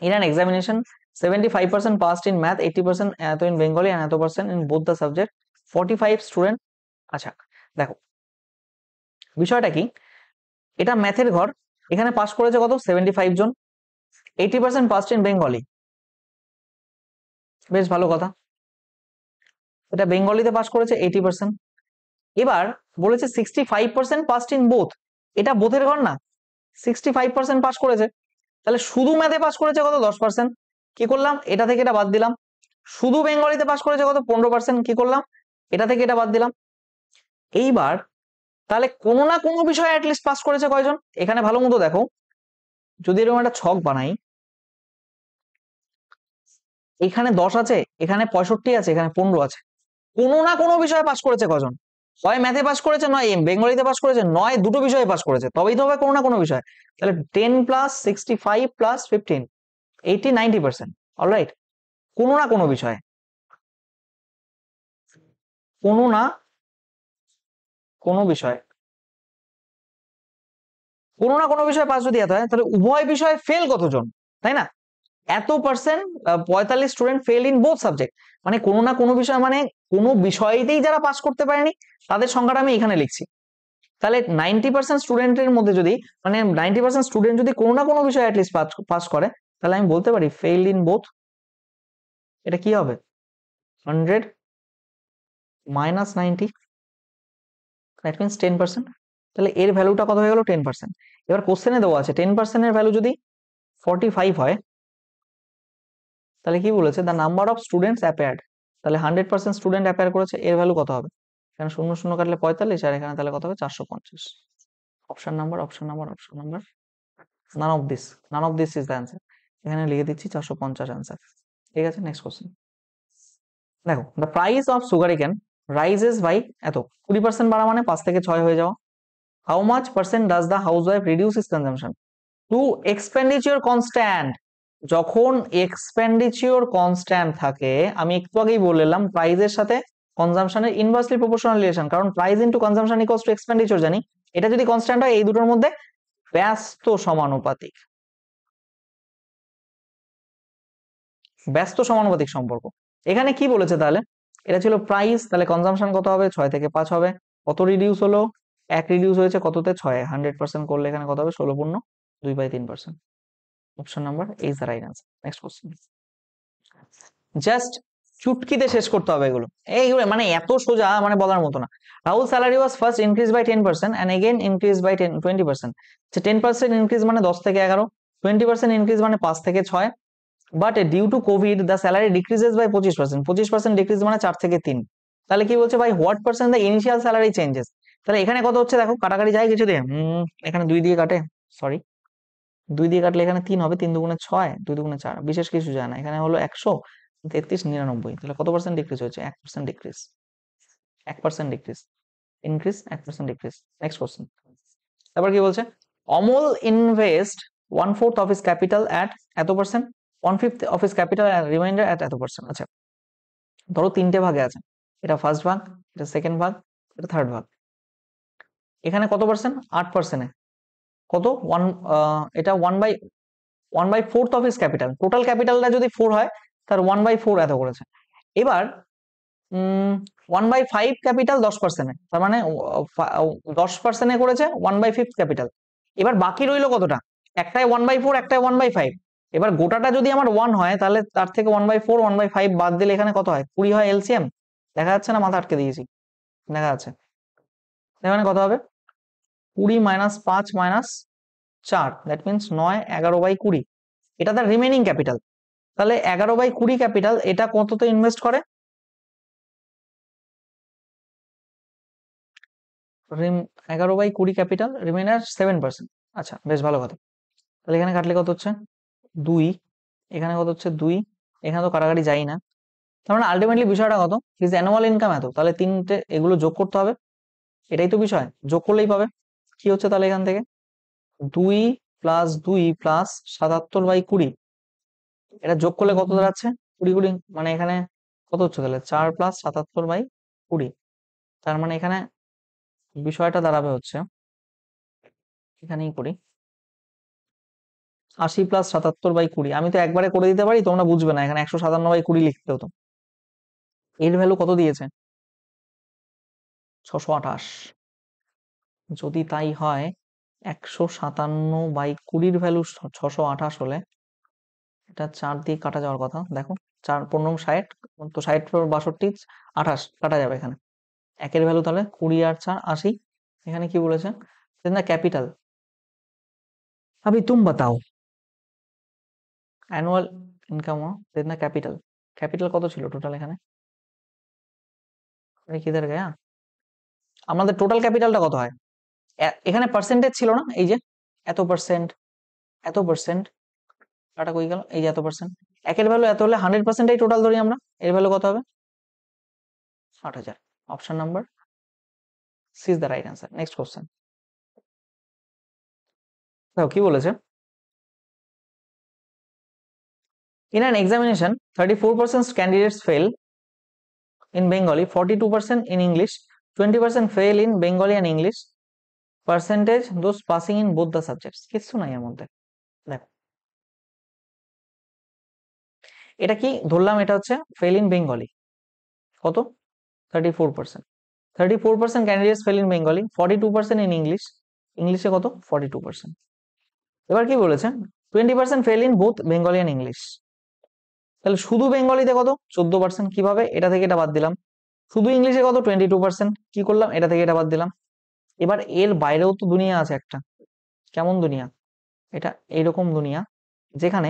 in an examination 75% passed in math, 80% এত in Bengali and এত percent in both the subject, 45 student. আচ্ছা দেখো বিষয়টা কি, এটা ম্যাথের ঘর। এখানে পাস করেছে কত? 75 জন। 80% passed in Bengali, বেশ ভালো কথা। এটা বেঙ্গলিতে পাস করেছে 80%। এবার বলেছে 65% passed in both, এটা বোথের ঘর না? 65% পাস করেছে, তাহলে শুধু ম্যাথে পাস করেছে কত? 10%। কি করলাম? এটা থেকে এটা বাদ দিলাম। শুধু বেঙ্গলিতে পাস করেছে কত? 15%। কি করলাম? এটা থেকে এটা বাদ দিলাম। এইবার তাহলে কোনো না কোনো বিষয়ে অ্যাটলিস্ট পাস করেছে কয়জন? এখানে ভালো মতো দেখো, যদি এরকম একটা ছক বানাই, এখানে 10 আছে, এখানে 65 আছে, এখানে 15 আছে। কোনো না কোনো বিষয়ে পাস করেছে কজন? হয় ম্যাথে পাস করেছে, নয় বেঙ্গলিতে পাস করেছে, নয় দুটো বিষয়ে পাস করেছে, তবেই তো হবে কোনো না কোনো বিষয়। তাহলে 10 প্লাস 65 প্লাস 15, 80 90%। অলরাইট, কোনো না কোনো বিষয়ে, কোনো না কোনো বিষয়ে, কোনো না কোনো বিষয়ে পাস যদি এত হয়, তাহলে উভয় বিষয়ে ফেল কতজন, তাই না? এত percent, 45 student fail in both subject, মানে কোনো না কোনো বিষয়, মানে কোনো বিষয়তেই যারা পাস করতে পারেনি তাদের সংখ্যাটা আমি এখানে লিখছি। তাহলে 90% স্টুডেন্টের মধ্যে যদি, মানে 90% স্টুডেন্ট যদি কোনো না কোনো বিষয়ে অ্যাটলিস্ট পাস করে, তাহলে আমি বলতে পারি ফেল ইন বোথ। এটা কি হবে? 100 মাইনাস 90, দ্যাট মিনস 10%। তাহলে এর ভ্যালুটা কত হয়ে গেল? 10%। এবার কোশ্চেনে দেওয়া আছে 10% এর ভ্যালু যদি 45 হয়, তাহলে কি বলেছে? The number of students appeared. তাহলে 100% স্টুডেন্ট অ্যাপেয়ার করেছে, এর ভ্যালু কত হবে? এখানে 0 0 কাটলে 45, আর এখানে তাহলে কত হবে? 450। Option number none of this is the answer. এখানে লিখে দিচ্ছি 450 অ্যান্সার। ঠিক আছে, নেক্সট কোশ্চেন দেখো, the price of sugar can rises by এত, 20% বাড়া মানে 5 থেকে 6 হয়ে যাওয়া। How much percent does the housewife reduce is consumption? To expenditure constant, যখন এক্সপেন্ডিচার কনস্ট্যান্ট থাকে, আমি একটু আগেই বললাম প্রাইসের সাথে কনজাম্পশনের ইনভার্সলি প্রপোর্শনাল রিলেশন, কারণ price into consumption equals to expenditure জানি। এটা যদি কনস্ট্যান্ট হয়, এই দুটোর মধ্যে ব্যস্ত সমানুপাতিক, ব্যস্ত সমানুপাতিক সম্পর্ক। এখানে কি বলেছে তাহলে? এটা ছিল প্রাইস, তাহলে কনজাম্পশন কত হবে? 6 থেকে 5 হবে। কত রিডিউস হলো? 1 রিডিউস হয়েছে কততে? 6 100% করলে এখানে কত হবে? 16.2/3%। Option number is the right answer. Next question. জাস্ট চুটকিতে শেষ করতে হবে এগুলো, এইগুলো মানে এত সোজা, মানে বলার মতো না। Rahul salary was first increase by 10% and again increased by 20%। 10% increase মানে 10 থেকে 11, 20% ইনক্রিজ মানে 5 থেকে 6, but due to covid the salary decreases by 25%। 25% decrease মানে 4 থেকে 3। তাহলে কি বলছে ভাই, what percent the initial salary changes? তাহলে এখানে কত হচ্ছে দেখো, কাটাকাটি যায় কিছু দিয়ে, এখানে 2 দিয়ে কাটে, সরি 2 দিয়ে কাটলে এখানে 3 হবে, 3 দুগুণে 6, 2 দুগুণে 4, বিশেষ কিছু যায় না। এখানে হলো 133 99, তাহলে কত পার্সেন্ট ডিক্রিজ হয়েছে? 1% decrease, 1% decrease, increase 1% decrease. Next question. তারপর কি বলছে? Amal invest 1/4 of his capital at এত পার্সেন্ট, 1/5 of his capital remainder at এত পার্সেন্ট। আচ্ছা, ধরো 3টে ভাগে আছে, এটা ফার্স্ট ভাগ, এটা সেকেন্ড ভাগ, এটা থার্ড ভাগ। এখানে কত পার্সেন্ট? 8%-এ কত? এটা 1/4 অফ হিজ ক্যাপিটাল। টোটাল ক্যাপিটালটা যদি 4 হয়, তার 1/4 এত করেছে। এবার 1/5 ক্যাপিটাল 10%-এ, তার মানে 10%-এ করেছে 1/5 ক্যাপিটাল। এবার বাকি রইলো কতটা? একটাই 1/4, একটাই 1/5। এবার গোটাটা যদি আমার 1 হয়, তাহলে তার থেকে 1/4 1/5 বাদ দিলে এখানে কত হয়? 20 হয় এলসিএম। দেখা যাচ্ছে না? মাথা আটকে দিয়েছি, দেখা যাচ্ছে। এখানে কত হবে? 20 - 5 - 4, দ্যাট মিনস 9 11/20। এটা তার রিমেনিং ক্যাপিটাল। তাহলে 11/20 ক্যাপিটাল, এটা কততে ইনভেস্ট করে? 11/20 ক্যাপিটাল, রিমেনার 7%। আচ্ছা, বেশ ভালো কথা। তাহলে এখানে কাটলে কত হচ্ছে? 2। এখানে কত হচ্ছে? 2। এখানে তো কাটাকাটি যাই না। তার মানে আলটিমেটলি বিষয়টা কত? হিজ অ্যানুয়াল ইনকাম এত। তাহলে তিনটে এগুলো যোগ করতে হবে, এটাই তো বিষয়, যোগ করলেই পাবে। কি হচ্ছে তাহলে এখান থেকে? 2 + 2 + 77/20, এটা যোগ করলে কত দাঁড়াচ্ছে? 20 মানে এখানে কত হচ্ছে তাহলে? 4 + 77/20। তার মানে এখানে বিষয়টা দাঁড়াবে হচ্ছে, এখানেই করি, 80 + 77/20। আমি তো একবারে করে দিতে পারি, তোমরা বুঝবে না, এখানে 157/20 লিখতে হতো। এর ভ্যালু কত দিয়েছে? 628। যদি তাই হয়, 157/20 ভ্যালু 628 হলে, এটা 4 দিয়ে কাটা যাওয়ার কথা। দেখো, 4 15 60, তো 60 62 28 কাটা যাবে এখানে। একের ভ্যালু তাহলে 20 আর 4 80। এখানে কি বলেছে? না ক্যাপিটাল, अभी तुम बताओ অ্যানুয়াল ইনকাম না ক্যাপিটাল, ক্যাপিটাল কত ছিল টোটাল এখানে? কিধার গয়া? আমাদের টোটাল ক্যাপিটালটা কত হয়? এখানে পার্সেন্টেজ ছিল না, এই যে এত পার্সেন্ট, এত পার্সেন্ট, টাটা কই গেল? এই যে এত পার্সেন্ট। একের ভ্যালু এত হলে 100%-এই টোটাল ধরি আমরা, এর ভ্যালু কত হবে? 60,000। Option number C is the right answer. Next question. দেখো কি বলেছে? In an examination, 34% candidates fail in Bengali, 42% in English, 20% fail in Bengali and English. Percentage those passing in both the subjects. কিচ্ছু নাই এর মধ্যে। দেখো, এটা কি ধরলাম? এটা হচ্ছে ফেল ইন বেঙ্গলি, কত? 34%। 34% ক্যান্ডিডেটস ফেল ইন বেঙ্গলি, 42% ইন ইংলিশ, ইংলিশে কত? 42%। এবার কি বলেছে? 20% fail in both Bengali and English. তাহলে শুধু বেঙ্গলিতে কত? 14%। কিভাবে? এটা থেকে এটা বাদ দিলাম। শুধু ইংলিশে কত? 22%। কি করলাম? এটা থেকে এটা বাদ দিলাম। এবার এর বাইরেও তো দুনিয়া আছে একটা। কেমন দুনিয়া? এটা এইরকম দুনিয়া যেখানে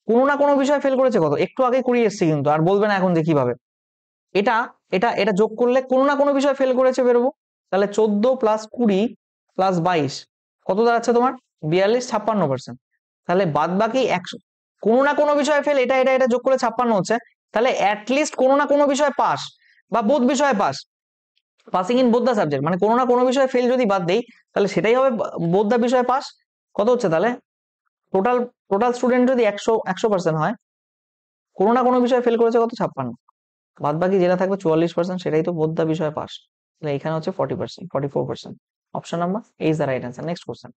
কোনো না কোনো বিষয় ফেল করেছে কত? একটু আগে করিয়ে এসছি কিন্তু, আর বলবে না এখন যে কিভাবে। এটা এটা এটা যোগ করলে কোনো না কোনো বিষয় ফেল করেছে বেরোবো। তাহলে 14 + 20 + 22 কত দাঁড়াচ্ছে তোমার? 42 56%। তাহলে বাদ বাকি 100 কোনো না কোনো বিষয়ে ফেল, এটা এটা এটা যোগ করে 56 হচ্ছে। তাহলে অ্যাটলিস্ট কোনো না কোনো বিষয় পাস, বা বোধ বিষয়ে pass, passing in both the subject, মানে কোনো না কোনো বিষয়ে ফেল যদি বাদ দেই, তাহলে সেটাই হবে বোথ দা বিষয়ে পাস। কত হচ্ছে তাহলে? টোটাল টোটাল স্টুডেন্ট যদি 100% হয়, কোনো না কোনো বিষয়ে ফেল করেছে কত? 56। বাদ বাকি যেটা থাকবে 44%, সেটাই তো বোধ বিষয়ে পাস। তাহলে এখানে হচ্ছে 40%, 44%। Option number is the right answer. Next question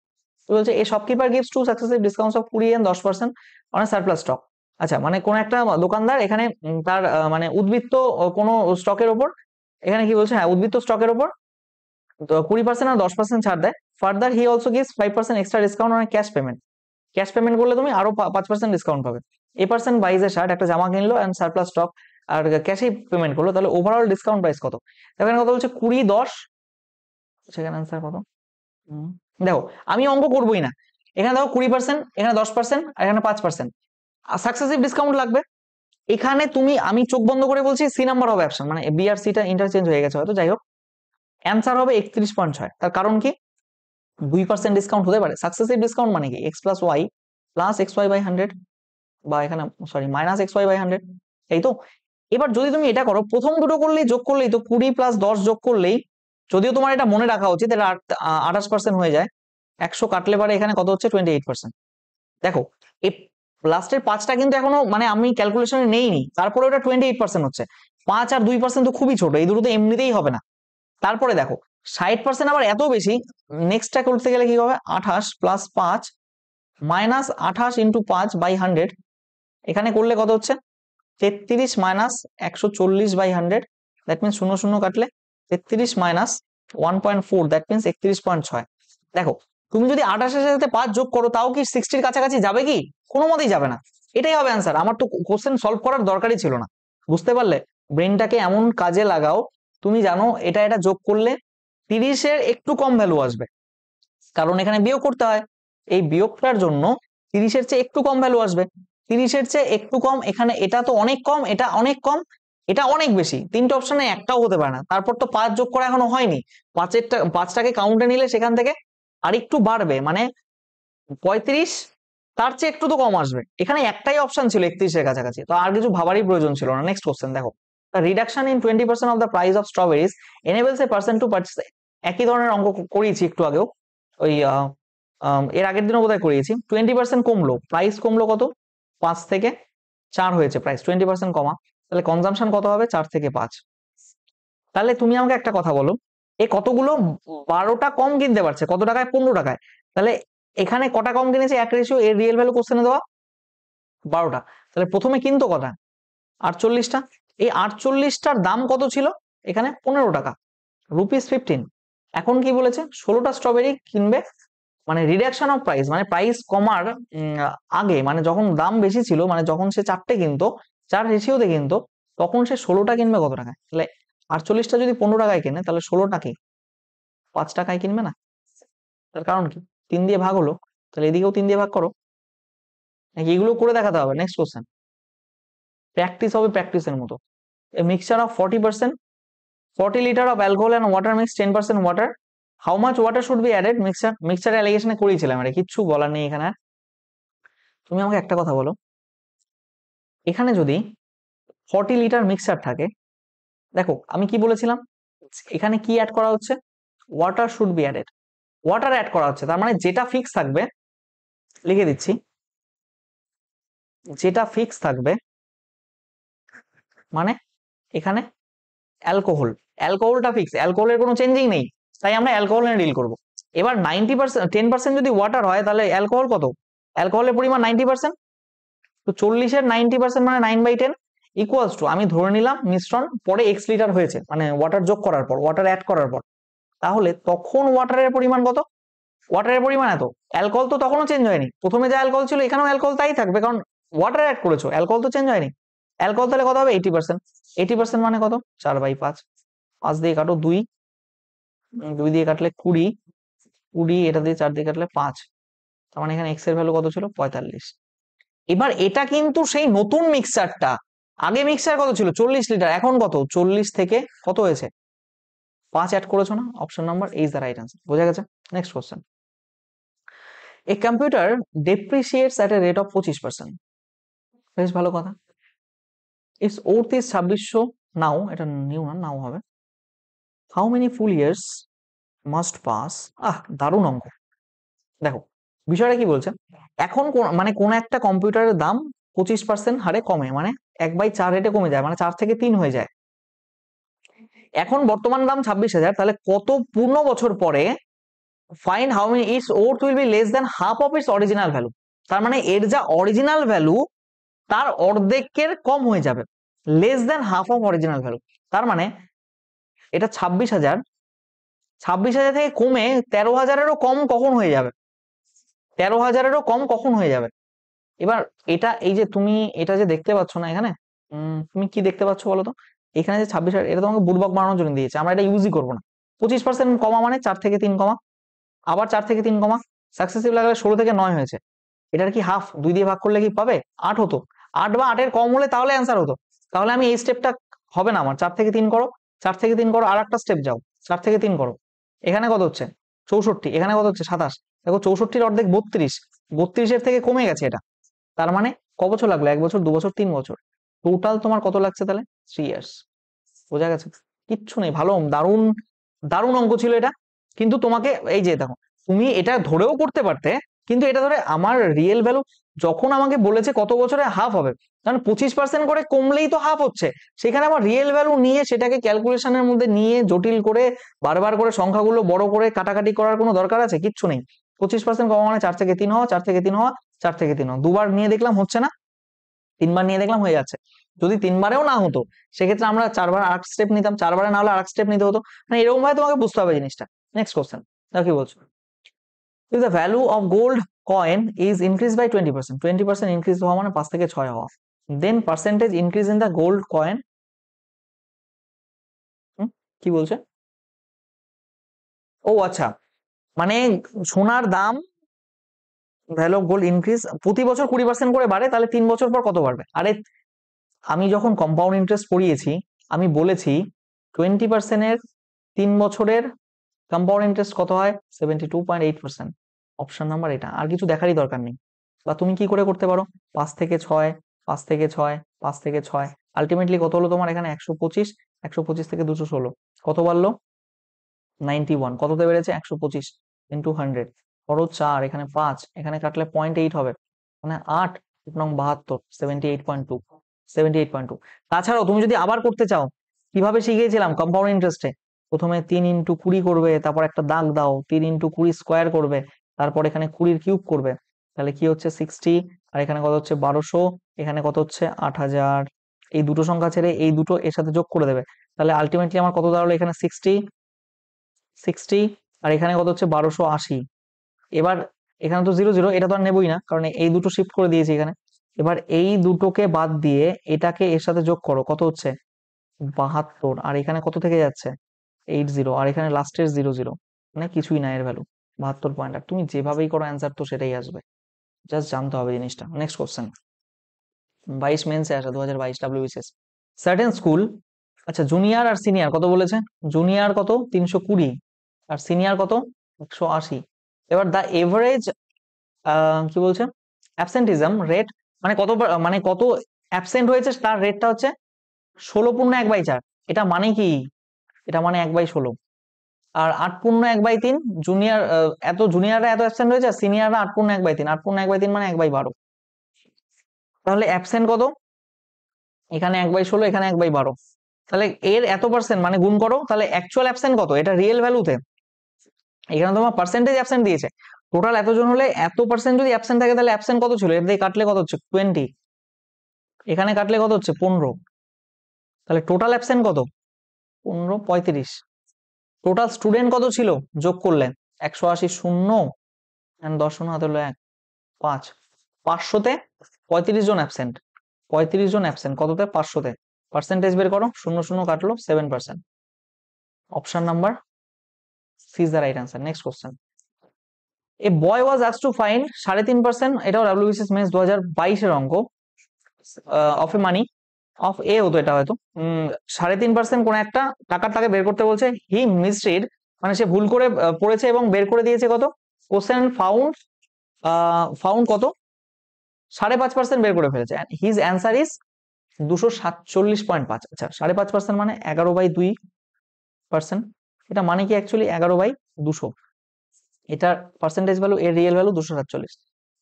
বলছে a shopkeeper gives two successive discounts of 20 and 10% on surplus stock. আচ্ছা, মানে কোন একটা দোকানদার এখানে তার মানে উদ্বৃত্ত কোনো স্টকের উপর, এখানে কি বলছে, হ্যাঁ উদ্বৃত্ত স্টকের উপর 20% আর 10% ছাড় দেয়। Further he also gives 5% extra discount on cash payment. Cash payment করলে তুমি আরো 5% ডিসকাউন্ট পাবে। এ পার্সন বাইজ এ শার্ট, একটা জামা কিনলো এন্ড সারপ্লাস স্টক, আর ক্যাশেই পেমেন্ট করলো, তাহলে ওভারঅল ডিসকাউন্ট প্রাইস কত? এখানে কত বলছে? 20, 10। সেখানে আনসার কত? দেখো, আমি অঙ্ক করবোই না। এখানে দেখো 20%, এখানে 10%, আর এখানে 5%। সাকসেসিভ ডিসকাউন্ট লাগবে। এখানে তুমি, আমি চোখ বন্ধ করে বলছি, সি নাম্বার হবে অপশন, মানে বি আর সিটা ইন্টারচেঞ্জ হয়ে গেছে হয়তো, যাই হোক অ্যান্সার হবে 31.6। তার কারণ কি? 2% ডিসকাউন্ট হতে পারে। সাকসেসিভ ডিসকাউন্ট মানে কি? X plus Y plus X Y by 100, বা এখানে sorry minus X Y by 100, এই তো। এবার যদি তুমি এটা করো, প্রথম দুটো করলেই, যোগ করলেই তো 20 + 10 যোগ করলেই, যদিও তোমার এটা মনে রাখা উচিত, এটা 28% হয়ে যায়। 100 কাটলে পারে এখানে কত হচ্ছে? 28%। দেখো, এই লাস্টের 5টা কিন্তু এখনো মানে আমি ক্যালকুলেশনে নেইনি, তারপরে ওটা 28% হচ্ছে। 5 আর 2% তো খুবই ছোট, এই দুটো তো এমনিতেই হবে না। তারপরে দেখো 60% আবার এত বেশি, নেক্সটটা করতে গেলে কি হবে? 28 + 5 মাইনাস 28 × 5 বাই 100, এখানে করলে কত হচ্ছে? 33 মাইনাস 140/100, দ্যাট মিনস 0 0 কাটলে 33 মাইনাস 1.4, দ্যাট মিনস 31.6। দেখো, তুমি যদি 28-এর সাথে 5 যোগ করো, তাও কি 60-র কাছাকাছি যাবে কি? কোনো মতেই যাবে না। এটাই হবে অ্যান্সার। আমার তো কোশ্চেন সলভ করার দরকারই ছিল না। বুঝতে পারলে? ব্রেনটাকে এমন কাজে লাগাও, তুমি জানো এটা এটা যোগ করলে 30-এর একটু কম ভ্যালু আসবে, কারণ এখানে বিয়োগ করতে হয়। এই বিয়োগটার জন্য 30-এর চেয়ে একটু কম ভ্যালু আসবে। 30-এর চেয়ে একটু কম, এখানে এটা তো অনেক কম, এটা অনেক কম, এটা অনেক বেশি। তিনটে অপশনে একটাও হতে পারে না। তারপর তো 5 যোগ করা এখনো হয়নি। 5টাকে কাউন্টে নিলে সেখান থেকে আর একটু বাড়বে, মানে 35, তার চেয়ে একটু তো কম আসবে। এখানে একটাই অপশন ছিল 31-এর কাছাকাছি, তো আর কিছু ভাবারই প্রয়োজন ছিল না। নেক্সট কোশ্চেন দেখো, reduction in 20% of the price of strawberries enables a person to purchase. একই ধরনের অঙ্ক করিয়েছি একটু আগেও, ওই এর আগের দিনও বোধহয় করিয়েছি। 20% কমলো, প্রাইস কমলো কত? 5 থেকে 4 হয়েছে প্রাইস, 20% কমা, তাহলে কনজাম্পশন কত হবে? 4 থেকে 5। তাহলে তুমি আমাকে একটা কথা বলো, এ কতগুলো 12টা কম কিনতে পারছে, কত টাকায়? 15 টাকায়। তাহলে এখানে কটা কম কিনেছে? এক রেশিও, এর রিয়েল ভ্যালু কোশ্চেনে দেওয়া 12টা। তাহলে প্রথমে কিনতো কটা? 48টা। এই 48টার দাম কত ছিল? এখানে 15 টাকা, ₹15। এখন কি বলেছে? 16টা স্ট্রবেরি কিনবে, মানে রিডাকশন অফ প্রাইস, মানে প্রাইস কমার আগে, মানে যখন দাম বেশি ছিল, মানে যখন সে 4টে কিনতো, 4 রেশিওতে কিনতো, তখন সে 16টা কিনবে কত টাকায়? তাহলে 48টা যদি 15 টাকায় কেনে, তাহলে 16টা কি 5 টাকায় কিনবে না? তার কারণ কি? 3 দিয়ে ভাগ হলো, তাহলে এদিকেও 3 দিয়ে ভাগ করো। নাকি এগুলো করে দেখাতে হবে? নেক্সট কোশ্চেন, প্র্যাকটিস হবে প্র্যাকটিসের মতো। A mixture of 40%, 40 litre of alcohol and water mix 10% water, how much water should be added? Mixture অ্যালিগেশনে করিয়েছিলাম, এটা কিচ্ছু বলার নেই এখানে। তুমি আমাকে একটা কথা বলো, এখানে যদি 40 লিটার মিক্সচার থাকে, দেখো আমি কি বলেছিলাম, এখানে কি অ্যাড করা হচ্ছে? Water should be added, water add করা হচ্ছে। তার মানে যেটা ফিক্স থাকবে, লিখে দিচ্ছি, যেটা ফিক্স থাকবে মানে এখানে অ্যালকোহল, অ্যালকোহলটা ফিক্স, অ্যালকোহলের কোনো চেঞ্জিং নেই, তাই আমরা অ্যালকোহল নিয়ে ডিল করবো। এবার 90%, 10% যদি ওয়াটার হয়, তাহলে অ্যালকোহল কত? অ্যালকোহলের পরিমাণ 90%, তো 40-এর 90% মানে 9/10 ইকুয়ালস টু, আমি ধরে নিলাম মিশ্রণ পরে x লিটার হয়েছে, মানে ওয়াটার যোগ করার পর, ওয়াটার অ্যাড করার পর, তাহলে তখন ওয়াটারের পরিমাণ কত? ওয়াটারের পরিমাণ এত। অ্যালকোহল তো তখনও চেঞ্জ হয়নি, প্রথমে যা অ্যালকোহল ছিল এখানেও অ্যালকোহল তাই থাকবে, কারণ ওয়াটার অ্যাড করেছো, অ্যালকোহল তো চেঞ্জ হয়নি। অ্যালকোহল তাহলে কত হবে? 80%। 80% মানে কত? 4/5। 5 দিয়ে কাটো 2, 2 দিয়ে কাটলে 20, 20 এটা দিয়ে 4 দিয়ে কাটলে 5, তার মানে এখানে x এর ভ্যালু কত ছিল? 45। এবার এটা কিন্তু সেই নতুন মিক্সচারটা, আগে মিক্সচার কত ছিল? 40 লিটার, এখন কত? 40 থেকে কত হয়েছে? 5 অ্যাড করেছো না? Option number is the right answer. বোঝা গেছে? Next question, a computer depreciates at a rate of 25%, বেশ ভালো কথা। ইটস ওর্থ ইজ 2600 নাও, এটা নিউ না, নাও হবে। How many full years must pass, দারুণ অঙ্ক। দেখো, বিষয়টা কি বলছে, এখন মানে কোন একটা কম্পিউটারের দাম 25% হারে কমে, মানে 1/4 রেটে কমে যায়, মানে 4 থেকে 3 হয়ে যায়। এখন বর্তমান দাম 26,000, তাহলে কত পূর্ণ বছর পরে find how many it's worth will be less than half of its original value. তার মানে এর যা অরিজিনাল ভ্যালু তার অর্ধেকের কম হয়ে যাবে, less than half of original value. তার মানে এটা 26,000, 26,000 থেকে কমে 13,000-এরও কম কখন হয়ে যাবে, 13,000-এরও কম কখন হয়ে যাবে। এবার এটা এই যে তুমি এটা যে দেখতে পাচ্ছ না এখানে, তুমি কি দেখতে পাচ্ছ বলো তো, এখানে যে 26,000, এটা তোমাকে বুর্বক বানানোর জন্য দিয়েছে, আমরা এটা ইউজই করবো না। 25% কমা মানে 4 থেকে 3 কমা, আবার 4 থেকে 3 কমা, সাকসেসিভ লাগালে 16 থেকে 9 হয়েছে। এটার কি হাফ 2 দিয়ে ভাগ করলে কি পাবে 8 হতো, 8 বা 8-এর কম হলে তাহলে অ্যান্সার হতো। তাহলে আমি এই স্টেপটা হবে না আমার, 4 থেকে 3 করো, 4 থেকে 3 করো, আর একটা স্টেপ যাও, 4 থেকে 3 করো। এখানে কত হচ্ছে 64, এখানে কত হচ্ছে 27। দেখো 64-এর অর্ধেক 32, 32-এর থেকে কমে গেছে এটা। তার মানে ক বছর লাগলো, 1 বছর, 2 বছর, 3 বছর, টোটাল তোমার কত লাগছে তাহলে 3 ইয়ার্স। বোঝা গেছে? কিচ্ছু নেই, ভালো দারুণ দারুণ অঙ্ক ছিল এটা। কিন্তু তোমাকে এই যে দেখো, তুমি এটা ধরেও করতে পারতে, কিন্তু এটা ধরে আমার রিয়েল ভ্যালু যখন আমাকে বলেছে কত বছরে হাফ হবে, কারণ 25% করে কমলেই তো হাফ হচ্ছে, সেখানে আমার রিয়েল ভ্যালু নিয়ে সেটাকে ক্যালকুলেশনের মধ্যে নিয়ে জটিল করে বারবার করে সংখ্যাগুলো বড় করে কাটাকাটি করার কোনো দরকার আছে? কিচ্ছু নেই। 25% কমা মানে 4 থেকে 3 হওয়া, 4 থেকে 3 হওয়া, 4 থেকে 3 হওয়া। দুবার নিয়ে দেখলাম হচ্ছে না, 3বার নিয়ে দেখলাম হয়ে যাচ্ছে। যদি 3বারেও না হতো সেক্ষেত্রে আমরা 4বার আর স্টেপ নিতাম, 4বারে না হলে আর স্টেপ নিতে হতো। মানে এরকম ভাবে তোমাকে বুঝতে হবে জিনিসটা। নেক্সট কোশ্চেন, দেখো কি বলছো। If the value of gold coin is increased by 20%, 20% increase হওয়া মানে 5 থেকে 6 হওয়া, then percentage increase in the gold coin, কি বলছে? ও আচ্ছা, মানে সোনার দাম, ভ্যালু অফ গোল্ড ইনক্রিজ প্রতি বছর 20% করে বাড়ে, তাহলে 3 বছর পর কত বাড়বে? আরে আমি যখন কম্পাউন্ড ইন্টারেস্ট পড়িয়েছি আমি বলেছি 20%-এর 3 বছরের কম্পাউন্ড ইন্টারেস্ট কত হয়? 72.8%। অপশন নাম্বার এটা, আর কিছু দেখারই দরকার নেই। বা তুমি কি করে করতে পারো, 5 থেকে 6, 5 থেকে 6, 5 থেকে 6, আলটিমেটলি কত হলো তোমার এখানে 125, 125 থেকে 216, কত বাড়লো 91, কততে বেড়েছে 125 ইন্টু 100, ধরো 4, এখানে 5, এখানে কাটলে 0.8 হবে, মানে 8, 72, 78.2, 78.2। তাছাড়াও তুমি যদি আবার করতে চাও, কিভাবে শিখিয়েছিলাম কম্পাউন্ড ইন্টারেস্টে, প্রথমে 3 ইন্টু 20 করবে, তারপর একটা দাগ দাও, 3 ইন্টু 20 স্কোয়ার করবে, তারপর এখানে 20-এর কিউব করবে, তাহলে কি হচ্ছে 60, আর এখানে কত হচ্ছে 1200, এখানে কত হচ্ছে 8000, এই দুটো সংখ্যা ছেড়ে এই দুটো এর সাথে যোগ করে দেবে, তাহলে আলটিমেটলি আমার কত দাঁড়ালো এখানে 60, 60, আর এখানে কত হচ্ছে 1280। এবার এখানে তো 0 0, এটা তো আর নেবই না কারণ এই দুটো শিফট করে দিয়েছি এখানে। এবার এই দুটোকে বাদ দিয়ে এটাকে এর সাথে যোগ করো, কত হচ্ছে 72, আর এখানে কত থেকে যাচ্ছে 80, আর এখানে লাস্টের 00, মানে কিছুই না এর ভ্যালু 72.8। তুমি যেভাবেই করো অ্যান্সার তো সেটাই আসবে, জাস্ট জানতে হবে জিনিসটা। নেক্সট কোশ্চেন, 22 মেন্সে আসে 2022 ডাব্লিউবিসিএস সার্টেন স্কুল। আচ্ছা জুনিয়র আর সিনিয়র কত বলেছে, জুনিয়র কত 320 আর সিনিয়র কত 180। এবার দা এভারেজ কি বলছে অ্যাবসেন্টিজম রেট, মানে কত মানে কত অ্যাবসেন্ট হয়েছে তার রেটটা হচ্ছে 16.1/4। এটা মানে কি, এটা মানে 1/16। আর 8.1/3 জুনিয়র, এত জুনিয়ররা এত অ্যাবসেন্ট হয়েছে, সিনিয়ররা 8.1/3, 8.1/3 মানে 1/12। তাহলে অ্যাবসেন্ট কত, এখানে 1/16, এখানে 1/12, তাহলে এর এত পার্সেন্ট মানে গুণ করো, তাহলে অ্যাকচুয়াল অ্যাবসেন্ট কত, এটা রিয়েল ভ্যালুতে, এখানে তোমার পার্সেন্টেজ অ্যাবসেন্ট দিয়েছে। টোটাল এতজন হলে এত পার্সেন্ট যদি অ্যাবসেন্ট থাকে তাহলে অ্যাবসেন্ট কত ছিল, এর দিয়ে কাটলে কত হচ্ছে 20, এখানে কাটলে কত হচ্ছে 15, তাহলে টোটাল অ্যাবসেন্ট কত 15, 35। টোটাল স্টুডেন্ট কত ছিল যোগ করলে 180, শূন্য 10 শূন্য হাতে হলো 1, 5, 500-তে 35 জন অ্যাবসেন্ট, 35 জন অ্যাবসেন্ট কততে 500-তে, পার্সেন্টেজ বের করো, শূন্য শূন্য কাটলো 7%। Option number C is the right answer. Next question, a boy was asked to find 3.5%, এটাও ডাব্লিউবিসিএস মেন্স 2022-এর অঙ্ক, অফ এ মানি অফ এ হতো এটা হয়তো, 3.5% কোন একটা টাকার তাকে বের করতে বলছে, হি মিসরিড মানে সে ভুল করে পড়েছে এবং বের করে দিয়েছে কত, কোশ্চেন ফাউন্ড, ফাউন্ড কত 5.5% বের করে ফেলেছে, হিজ অ্যান্সার ইজ 247.5। আচ্ছা 5.5% মানে 11/2%, এটা মানে কি অ্যাকচুয়ালি 11/200। এটার পার্সেন্টেজ ভ্যালু, এর রিয়েল ভ্যালু 247,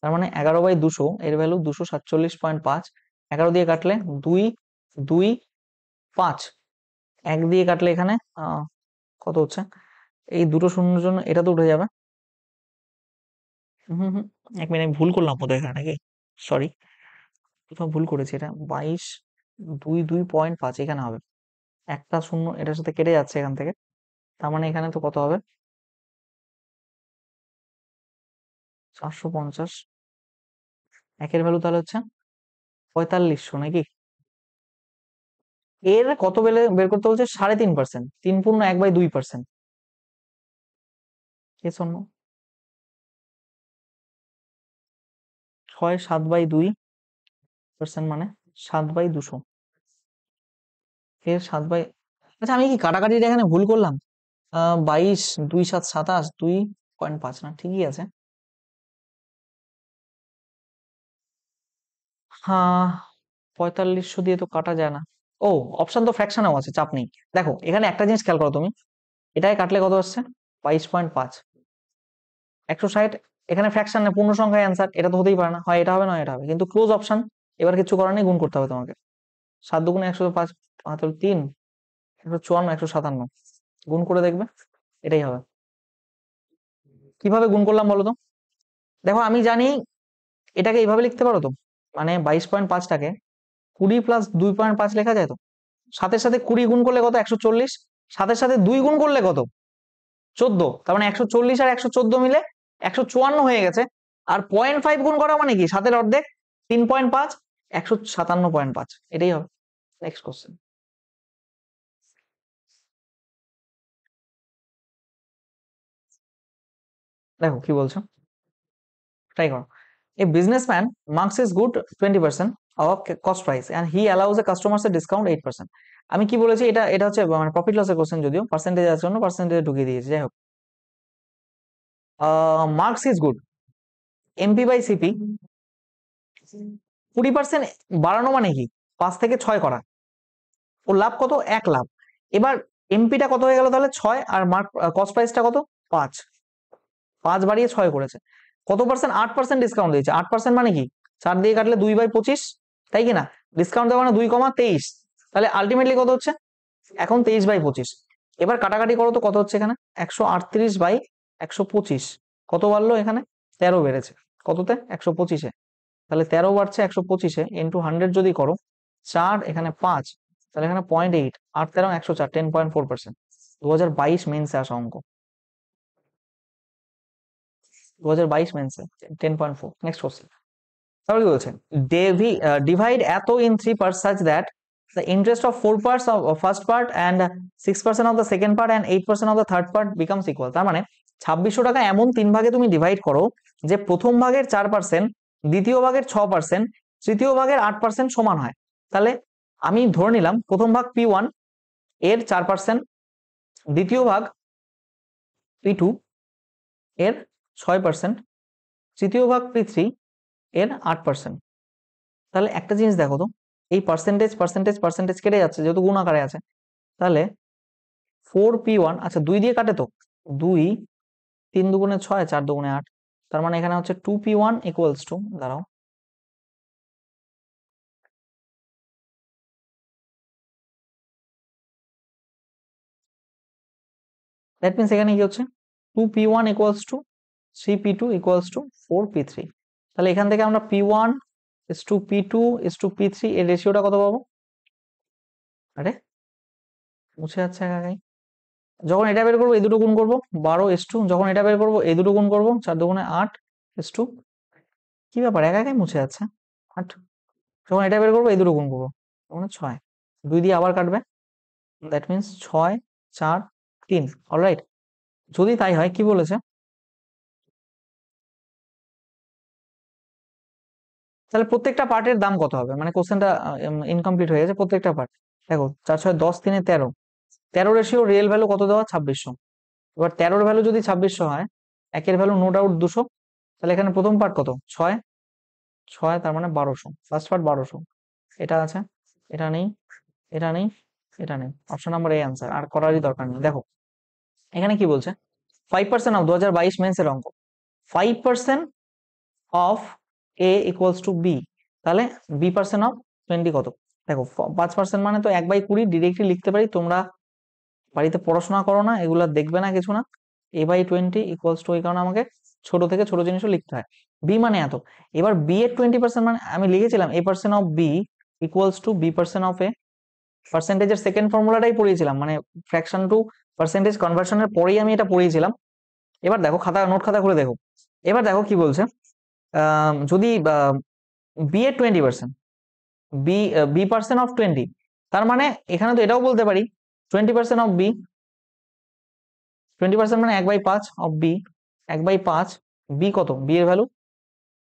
তার মানে 11/200, এর ভ্যালু 247.5। 11 দিয়ে কাটলে 2, 2, 5, 1 দিয়ে কাটলে এখানে কত হচ্ছে, এই দুটো শূন্যের জন্য এটা তো উঠে যাবে। হম হম 1 মিনিট, আমি ভুল করলাম বোধহয় এখানে নাকি, সরি, কোথাও ভুল করেছি, এটা 22, 2.5 এখানে হবে, একটা শূন্য এটার সাথে কেটে যাচ্ছে এখান থেকে, তার মানে এখানে তো কত হবে, 450, একের ভ্যালু তাহলে হচ্ছে 4500 নাকি। এর কত বের করতে বলছে, 3.5%, 3.1/2%, কে শূন্য, 6 7/2%, মানে 7/200, এর 7 বাই, আচ্ছা আমি কি কাটাকাটিটা এখানে ভুল করলাম, 22, 2 7 27, 2.5, না ঠিকই আছে। হ্যাঁ, 4500 দিয়ে তো কাটা যায় না। ও, অপশন তো ফ্র্যাকশনেও আছে, চাপ নেই। দেখো এখানে একটা জিনিস খেয়াল করো তুমি, এটাই কাটলে কত আসছে, 22.5, 160, এখানে ফ্র্যাকশন না পূর্ণ সংখ্যায় অ্যান্সার, এটা তো হতেই পারে না, হয় এটা হবে নয় এটা হবে, কিন্তু ক্লোজ অপশন, এবার কিছু করার নেই, গুণ করতে হবে তোমাকে। 7 × 2 = 105, 3, 154, 157, গুণ করে দেখবে, এটাই হবে। কিভাবে গুণ করলাম বলো তো, দেখো আমি জানি এটাকে এইভাবে লিখতে পারো তো, মানে 22.5টাকে 20 + 2.5 লেখা যায় তো, সাথের সাথে 20 গুণ করলে কত, 140, সাথের সাথে 2 গুণ করলে কত, 14, তার মানে 140 আর 114 মিলে 154 হয়ে গেছে। আর 0.5 গুণ করা মানে কি, সাতের অর্ধেক, 3.5, 157.5, এটাই হবে। নেক্সট কোশ্চেন, দেখো কি বলছো, ট্রাই করো। A businessman marks his good 20% of cost price and he allows the customers a discount 8%. আমি কি বলেছি, এটা এটা হচ্ছে মানে প্রফিট লসের কোশ্চেন, যদিও পার্সেন্টেজ আছে জন্য পার্সেন্টেজ ঢুকিয়ে দিয়েছি, যাই হোক। Marks is good, MP by CP, 20% বাড়ানো মানে কি, 5 থেকে 6 করা, ওর লাভ কত, 1 লাভ। এবার এমপিটা কত হয়ে গেল তাহলে 6, আর মার্ক কস্ট প্রাইসটা কত, 5, 5 বাড়িয়ে 6 করেছে, কত পার্সেন্ট, 8% ডিসকাউন্ট দিয়েছে। 8% মানে কি, 4 দিয়ে কাটলে 2/25, তাই কি না, ডিসকাউন্ট দেওয়া মানে 2,23, তাহলে আলটিমেটলি কত হচ্ছে, এখন 23/25। এবার কাটাকাটি করো তো কত হচ্ছে এখানে, 138/125, কত বাড়লো এখানে, 13 বেড়েছে, কততে, 125-এ, তাহলে 13 বাড়ছে 125-এ, ইন্টু 100 যদি করো, 4 এখানে 5, তাহলে এখানে 0.8, 8 13 104, 10.4%, 2022 মেন্সে আসা অঙ্ক, 2022 মেন্সে 10.4। নেক্সট কোশ্চেন, তাহলে কি বলছে, ডিভাইড এত in 3 parts such that the interest of 4 parts of first part and 6% of the second part and 8% of the third part becomes equal। তার মানে 2600 টাকা এমন 3 ভাগে তুমি ডিভাইড করো যে প্রথম ভাগের 4%, দ্বিতীয় ভাগের 6%, তৃতীয় ভাগের 8% সমান হয়। তাহলে আমি ধরে নিলাম প্রথম ভাগ P1 এর 4%, দ্বিতীয় ভাগ P2 এর 6%, তৃতীয় ভাগ P3 এর 8%। তাহলে একটা জিনিস দেখো তো, এই পার্সেন্টেজ পার্সেন্টেজ পার্সেন্টেজ কেটে যাচ্ছে যেহেতু গুণ আকারে আছে, তাহলে 4P1, আচ্ছা 2 দিয়ে কাটে তো, 2, 3 দুগুণে 6, 4 দুগুণে 8, তার মানে এখানে হচ্ছে 2P1 ইকুয়ালস টু, দাঁড়াও, দ্যাট মিনস এখানে কি হচ্ছে, 2P1 equals to 3P2 equals to 4P3। তাহলে এখান থেকে আমরা P1 is to P2 is to P3 এর রেশিওটা কত পাবো, আরে মুছে যাচ্ছে একাই, যখন এটা বের করবো এই দুটো গুণ করবো, 12:2, যখন এটা বের করবো এই দুটো গুণ করবো, 4 দুগুণে 8:2, কি ব্যাপার একা একাই মুছে যাচ্ছে, 8, যখন এটা বের করবো এই দুটো গুণ করবো, মানে 6, 2 দিয়ে আবার কাটবে, দ্যাট মিনস 6 4 3। অলরাইট, যদি তাই হয়, কি বলেছে, তাহলে প্রত্যেকটা পার্টের দাম কত হবে, মানে কোশ্চেনটা ইনকমপ্লিট হয়ে গেছে, প্রত্যেকটা পার্ট দেখো, 4 6 10 3 13, 13 রেশিও রিয়েল ভ্যালু কত দেওয়া, 2600। এবার 13-র ভ্যালু যদি 2600 হয়, একের ভ্যালু নো ডাউট 200, তাহলে এখানে প্রথম পার্ট কত, 6, 6 তার মানে 1200, ফার্স্ট পার্ট 1200, এটা আছে, এটা নেই, এটা নেই, এটা নেই, অপশন নাম্বার এ অ্যান্সার, আর করারই দরকার নেই। দেখো এখানে কি বলছে, 5% অফ 2022 মেন্সের অঙ্ক, 5% of A equals to B, তাহলে বি পার্সেন্ট অফ 20 কত? দেখো 5% মানে তো 1/20 ডিরেক্টলি লিখতে পারি। তোমরা বাড়িতে পড়াশোনা করো না, এগুলা দেখবে না কিছু না। a/20 ইকুয়ালস টু, এই কারণে আমাকে ছোট থেকে ছোট জিনিসও লিখতে হয়। বি মানে এত। এবার বি এর 20% মানে আমি লিখেছিলাম a percent of B equals to B percent of A. পার্সেন্টেজের সেকেন্ড ফর্মুলাটাই পড়িয়েছিলাম, মানে ফ্র্যাকশন টু পার্সেন্টেজ কনভার্সনের পরেই আমি এটা পড়িয়েছিলাম। এবার দেখো নোট খাতা খুলে দেখো। এবার দেখো কি বলছে, যদি বি এর 20%, বি পার্সেন্ট অফ 20, তার মানে এখানে তো এটাও বলতে পারি 20% অফ বি। 20% মানে 1/5 অফ বি, 1/5 বি কত? বি এর ভ্যালু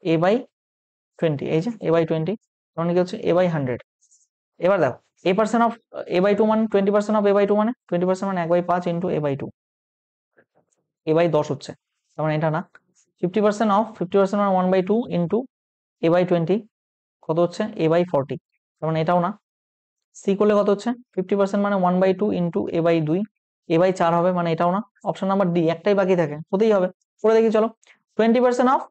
a/20, এই যে a/20, মানে কি হচ্ছে a/100। এবার দেখো a% অফ a/2 মানে 20% অফ a/2 মানে 20% মানে 1/5 ইন্টু a/2, a/10 হচ্ছে, তার মানে এটা না। 50% অফ 50% মানে 1/2 ইন্টু a/20 কত হচ্ছে? a/40, তার মানে এটাও না। সি করলে কত হচ্ছে? 50% মানে 1/2 ইন্টু a/2, a/4 হবে, মানে এটাও না। অপশন নাম্বার ডি, একটাই বাকি থাকে, হতেই হবে। করে দেখি চলো। 20% অফ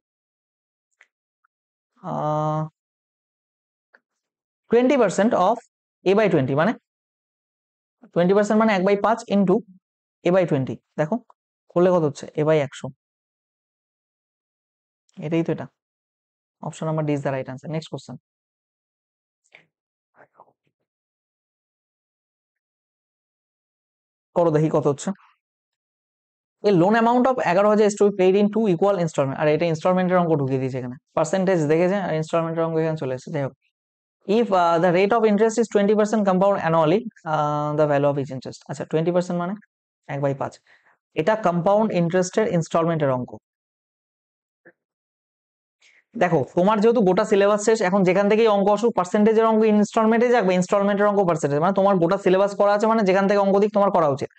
20% অফ a/20 মানে 20% মানে 1/5 ইন্টু a/20, দেখো করলে কত হচ্ছে? a/100, এটাই তো এটা। Option number D is the right answer. Next question, করো দেখি কত হচ্ছে। A loan amount of 11,000 is to be paid in 2 equal installment, আর এটা ইনস্টলমেন্টের অঙ্ক ঢুকিয়ে দিয়েছে এখানে, পার্সেন্টেজ দেখেছে আর ইনস্টলমেন্টের অঙ্ক এখানে চলে এসেছে। যাই হোক, if the rate of interest is 20% compound annually, the value of each interest, আচ্ছা 20% মানে 1/5, এটা কম্পাউন্ড ইন্টারেস্টের ইনস্টলমেন্টের অঙ্ক। দেখো তোমার যেহেতু গোটা সিলেবাস শেষ, এখন যেখান থেকেই অঙ্ক আসুক পার্সেন্টেজের অঙ্ক ইনস্টলমেন্টে যাক বা ইনস্টলমেন্টের অঙ্ক পার্সেন্টেজ, মানে তোমার গোটা সিলেবাস করা আছে, মানে যেখান থেকে অঙ্ক দিক তোমার করা উচিত।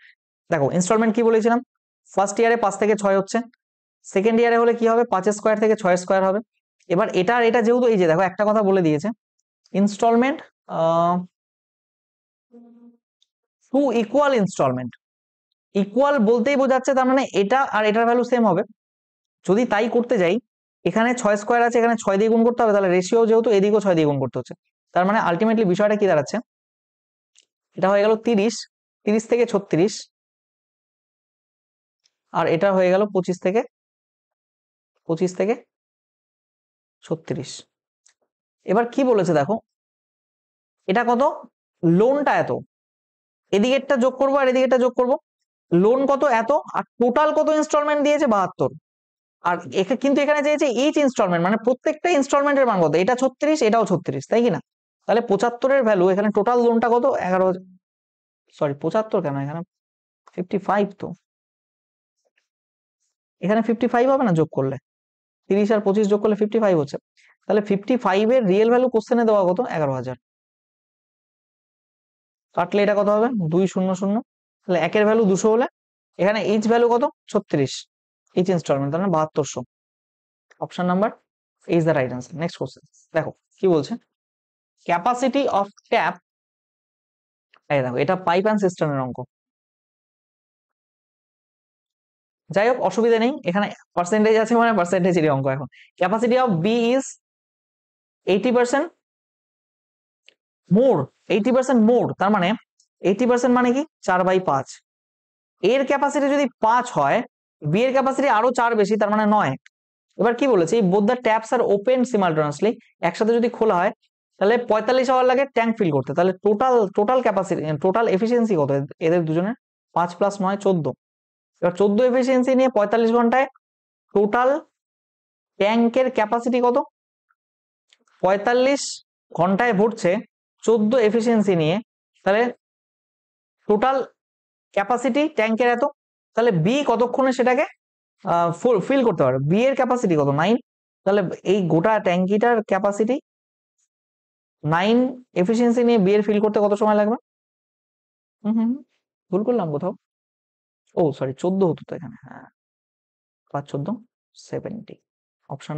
দেখো ইনস্টলমেন্ট কি বলেছিলাম, ফার্স্ট ইয়ারে 5 থেকে 6 হচ্ছে, সেকেন্ড ইয়ারে হলে কি হবে? 5 স্কোয়ার থেকে 6 স্কোয়ার হবে। এবার এটা আর এটা যেহেতু, এই যে দেখো একটা কথা বলে দিয়েছে, installment two equal installment, equal বলতেই বোঝাচ্ছে তার মানে এটা আর এটার ভ্যালু সেম হবে। যদি তাই করতে যাই, এখানে 6 স্কোয়ার আছে, এখানে 6 দিয়ে গুণ করতে হবে, তাহলে রেশিও যেহেতু এদিকেও 6 দিয়ে গুণ করতে হচ্ছে, তার মানে আলটিমেটলি বিষয়টা কি দাঁড়াচ্ছে, এটা হয়ে গেল 30, 30 থেকে 36, আর এটা হয়ে গেল 25 থেকে 36। এবার কি বলেছে দেখো, এটা কত? লোনটা এত, এদিকেরটা যোগ করবো আর এদিকেরটা যোগ করবো। লোন কত? এত, আর টোটাল কত ইনস্টলমেন্ট দিয়েছে? 72। আর কিন্তু এখানে চেয়েছে ইচ ইনস্টলমেন্ট, মানে প্রত্যেকটা ইনস্টলমেন্টের মান কত? এটা 36, এটাও 36, তাই কি না? তাহলে 75-এর ভ্যালু, এখানে টোটাল লোনটা কত? 11, সরি 75 কেন, এখানে 55 তো, এখানে 55 হবে না যোগ করলে? 30 আর 25 যোগ করলে 55 হচ্ছে, তাহলে 55 এর রিয়েল ভ্যালু কোশ্চেনে দেওয়া কত? 11,000। কাটলে এটা কত হবে? 200, তাহলে একের ভ্যালু 200 হলে এখানে ইচ ভ্যালু কত? 36, ইচ ইনস্টলমেন্ট, তার মানে 7200। Option number is the right answer. Next question দেখো কি বলছে, ক্যাপাসিটি অফ ট্যাপ, এই দেখো এটা পাইপ অ্যান্ড সিস্টেমের অঙ্ক। যাই হোক অসুবিধা নেই, এখানে পার্সেন্টেজ আছে মানে পার্সেন্টেজেরই অঙ্ক। এখন ক্যাপাসিটি অফ বি ইজ 80% মোর, 80% মোর, তার মানে 80% মানে কি? 4/5। এর ক্যাপাসিটি যদি 5 হয়, বি এর ক্যাপাসিটি আরো 4 বেশি, তার মানে 9। এবার কি বলেছে, both the taps are open simultaneously, একসাথে যদি খোলা হয় তাহলে 45 আওয়ার লাগে ট্যাঙ্ক ফিল করতে, তাহলে টোটাল ক্যাপাসিটি, টোটাল এফিসিয়েন্সি কত এদের দুজনের? 5 + 9 14। এবার 14 এফিসিয়েন্সি নিয়ে 45 ঘন্টায় টোটাল ট্যাঙ্কের ক্যাপাসিটি কত? 45 ঘন্টায় ভরছে 14 এফিসিয়েন্সি নিয়ে, তাহলে টোটাল ক্যাপাসিটি ট্যাঙ্কের এত, তাহলে বি কতক্ষণে সেটাকে ফিল করতে পারবে? বি এর ক্যাপাসিটি কত? 9, তাহলে এই গোটা ট্যাঙ্কিটার ক্যাপাসিটি 9 এফিসিয়েন্সি নিয়ে বি এর ফিল করতে কত সময় লাগবে? হুম, ভুল করলাম কোথাও? ও সরি 14 হতো তো এখানে, হ্যাঁ 5 14 70। Option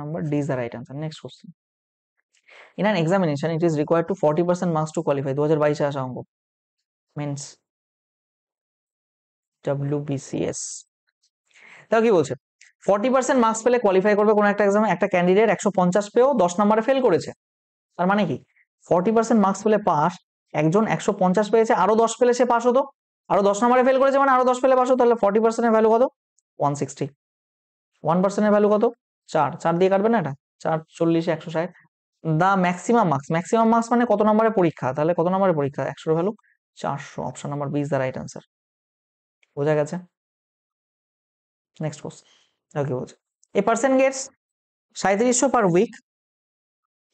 number D is the right answer. Next question, in an examination it is required to 40% marks to qualify, 2022 আসা অঙ্ক, মেন্স WBCS। তাহলে কি বলছে 40% মার্কস পেলে কোয়ালিফাই করবে কোনো একটা এক্সামে, একটা ক্যান্ডিডেট 150 পেয়েও 10 নম্বরে ফেল করেছে, তার মানে কি 40% মার্কস পেলে পাস, একজন 150 পেয়েছে আরো 10 পেলে সে পাস হতো, আরো 10 নম্বরে ফেল করেছে মানে আরো 10 পেলে পাস হতো, তাহলে 40% এর ভ্যালু কত 160, 1% এর ভ্যালু কত 4, 4 দিয়ে কাটবে না এটা 4 40 160, দা ম্যাক্সিমাম মার্কস, ম্যাক্সিমাম মার্কস মানে কত নম্বরের পরীক্ষা, তাহলে কত নম্বরের পরীক্ষা 100 এর value 400, option number B is the right answer. বোঝা গেছে? নেক্সট কোশ্চেন ওকে বলছে a person gets 3700 per week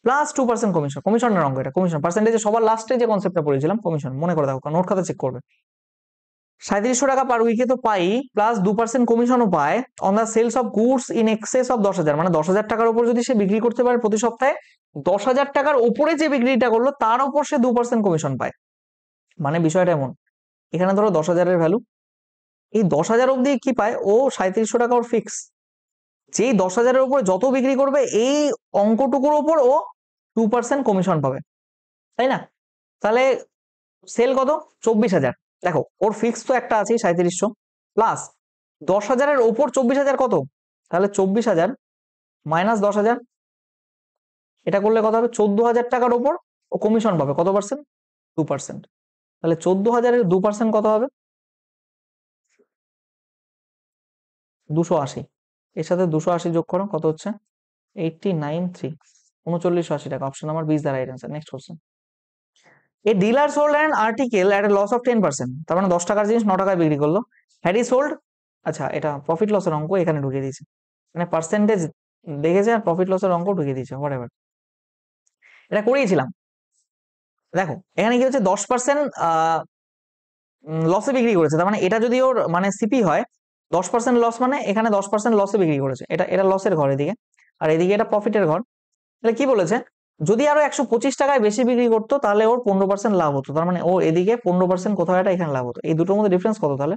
plus 2% commission, কমিশনের অঙ্ক এটা, কমিশন পার্সেন্টেজে সবার লাস্টে যে কনসেপ্টটা পড়েছিলাম কমিশন মনে করে দেখো, নোট খাতা চেক করবে। 3700 টাকা পার উইকে তো পাই, প্লাস 2% কমিশনও পায় on the sales of goods in excess of 10,000, মানে 10,000 টাকার উপর যদি সে বিক্রি করতে পারে প্রতি সপ্তাহে, 10,000 টাকার উপরে যে বিক্রিটা করলো তার উপর সে 2% কমিশন পায়। মানে বিষয়টা এমন, এখানে ধরো 10,000 এর ভ্যালু, এই 10,000 অব্দি কি পায় ও 3700 টাকা ওর ফিক্স, যেই 10,000 এর উপর যত বিক্রি করবে এই অঙ্কটুকুর উপর ও 2% কমিশন পাবে, তাই না? তাহলে সেল কত 24,000, দেখো ওর ফিক্স তো একটা আছে 3700 প্লাস 10,000 এর ওপর 24,000 কত, তাহলে 24,000 মাইনাস 10,000, এটা করলে কত হবে 14,000 টাকার ওপর ও কমিশন পাবে কত পার্সেন্ট 2%, তাহলে 14,000 এর 2% কত হবে 280, এর সাথে 280 যোগ করো কত হচ্ছে 89,3, 3980 টাকা, option number B is the right answer. Next question a dealer sold an article at a loss of 10%, তার মানে 10 টাকার জিনিস 9 টাকায় বিক্রি করলো, হ্যাড ই সোল্ড, আচ্ছা এটা প্রফিট লসের অঙ্ক এখানে ঢুকিয়ে দিয়েছে, মানে পার্সেন্টেজ দেখেছে আর প্রফিট লসের অঙ্ক ঢুকিয়ে দিয়েছে, হোয়াটএভার, এটা করিয়েছিলাম। দেখো এখানে কি হচ্ছে 10% লসে বিক্রি করেছে, তার মানে এটা যদি ওর মানে সিপি হয় 10% লস, মানে এখানে 10% লসে বিক্রি করেছে, এটা এটা লসের ঘর এদিকে, আর এদিকে এটা প্রফিটের ঘর। তাহলে কি বলেছে যদি আরো 125 টাকায় বেশি বিক্রি করতো তাহলে ওর 15% লাভ হতো, তার মানে ও এদিকে 15% কোথাও এটা এখানে লাভ হতো, এই দুটোর মধ্যে ডিফারেন্স কত তাহলে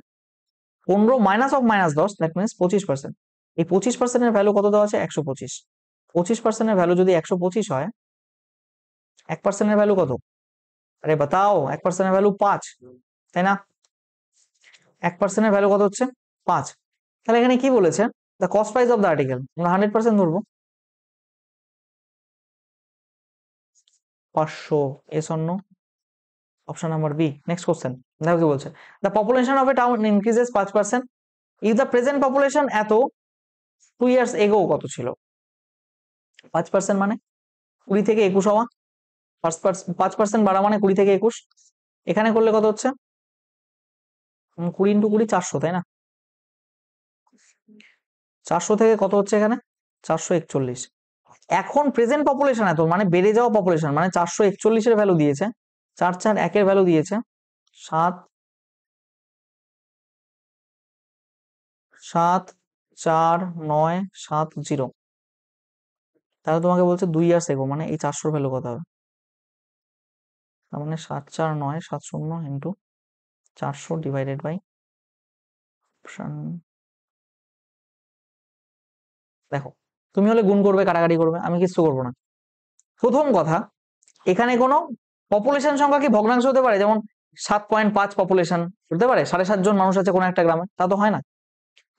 15 minus of minus 10, that means 25%, এই 25% এর ভ্যালু কত দেওয়া আছে 125, 25% এর ভ্যালু যদি 125 হয় 1% এর ভ্যালু কত, আরে বাতাও 1% এর ভ্যালু 5, তাই না? 1% এর ভ্যালু কত হচ্ছে 5, তাহলে এখানে কি বলেছে the cost price of the article, আমরা 100% ধরবো 500, এস অন্য option number B. Next question দেখো কি বলছে the population of a town increases 5%, if the present population এত 2 ইয়ার্স এগো কত ছিল, 5% মানে 20 থেকে 21 হওয়া, 5% বাড়া মানে 20 থেকে 21, এখানে করলে কত হচ্ছে 20 ইন্টু 20 400, তাই না? 400 থেকে কত হচ্ছে এখানে 441, এখন প্রেজেন্ট পপুলেশন এত মানে বেড়ে যাওয়া পপুলেশন, মানে 441 এর ভ্যালু দিয়েছে, 4 4 1 এর ভ্যালু দিয়েছে 7 7 4 9 7 0, তাহলে তোমাকে বলছে 2 ইয়ার্স এগো, মানে এই 400 ভ্যালু কত হবে, তার মানে 7 4 9 7 0 ইন্টু 400 ডিভাইডেড বাই অপশন, দেখো তুমি হলে গুণ করবে কাটাকাটি করবে, আমি কিছু করবো না। প্রথম কথা এখানে কোনো পপুলেশন সংখ্যা কি ভগ্নাংশ হতে পারে, যেমন 7.5 পপুলেশন হতে পারে, 7.5 জন মানুষ আছে কোনো একটা গ্রামে, তা তো হয় না।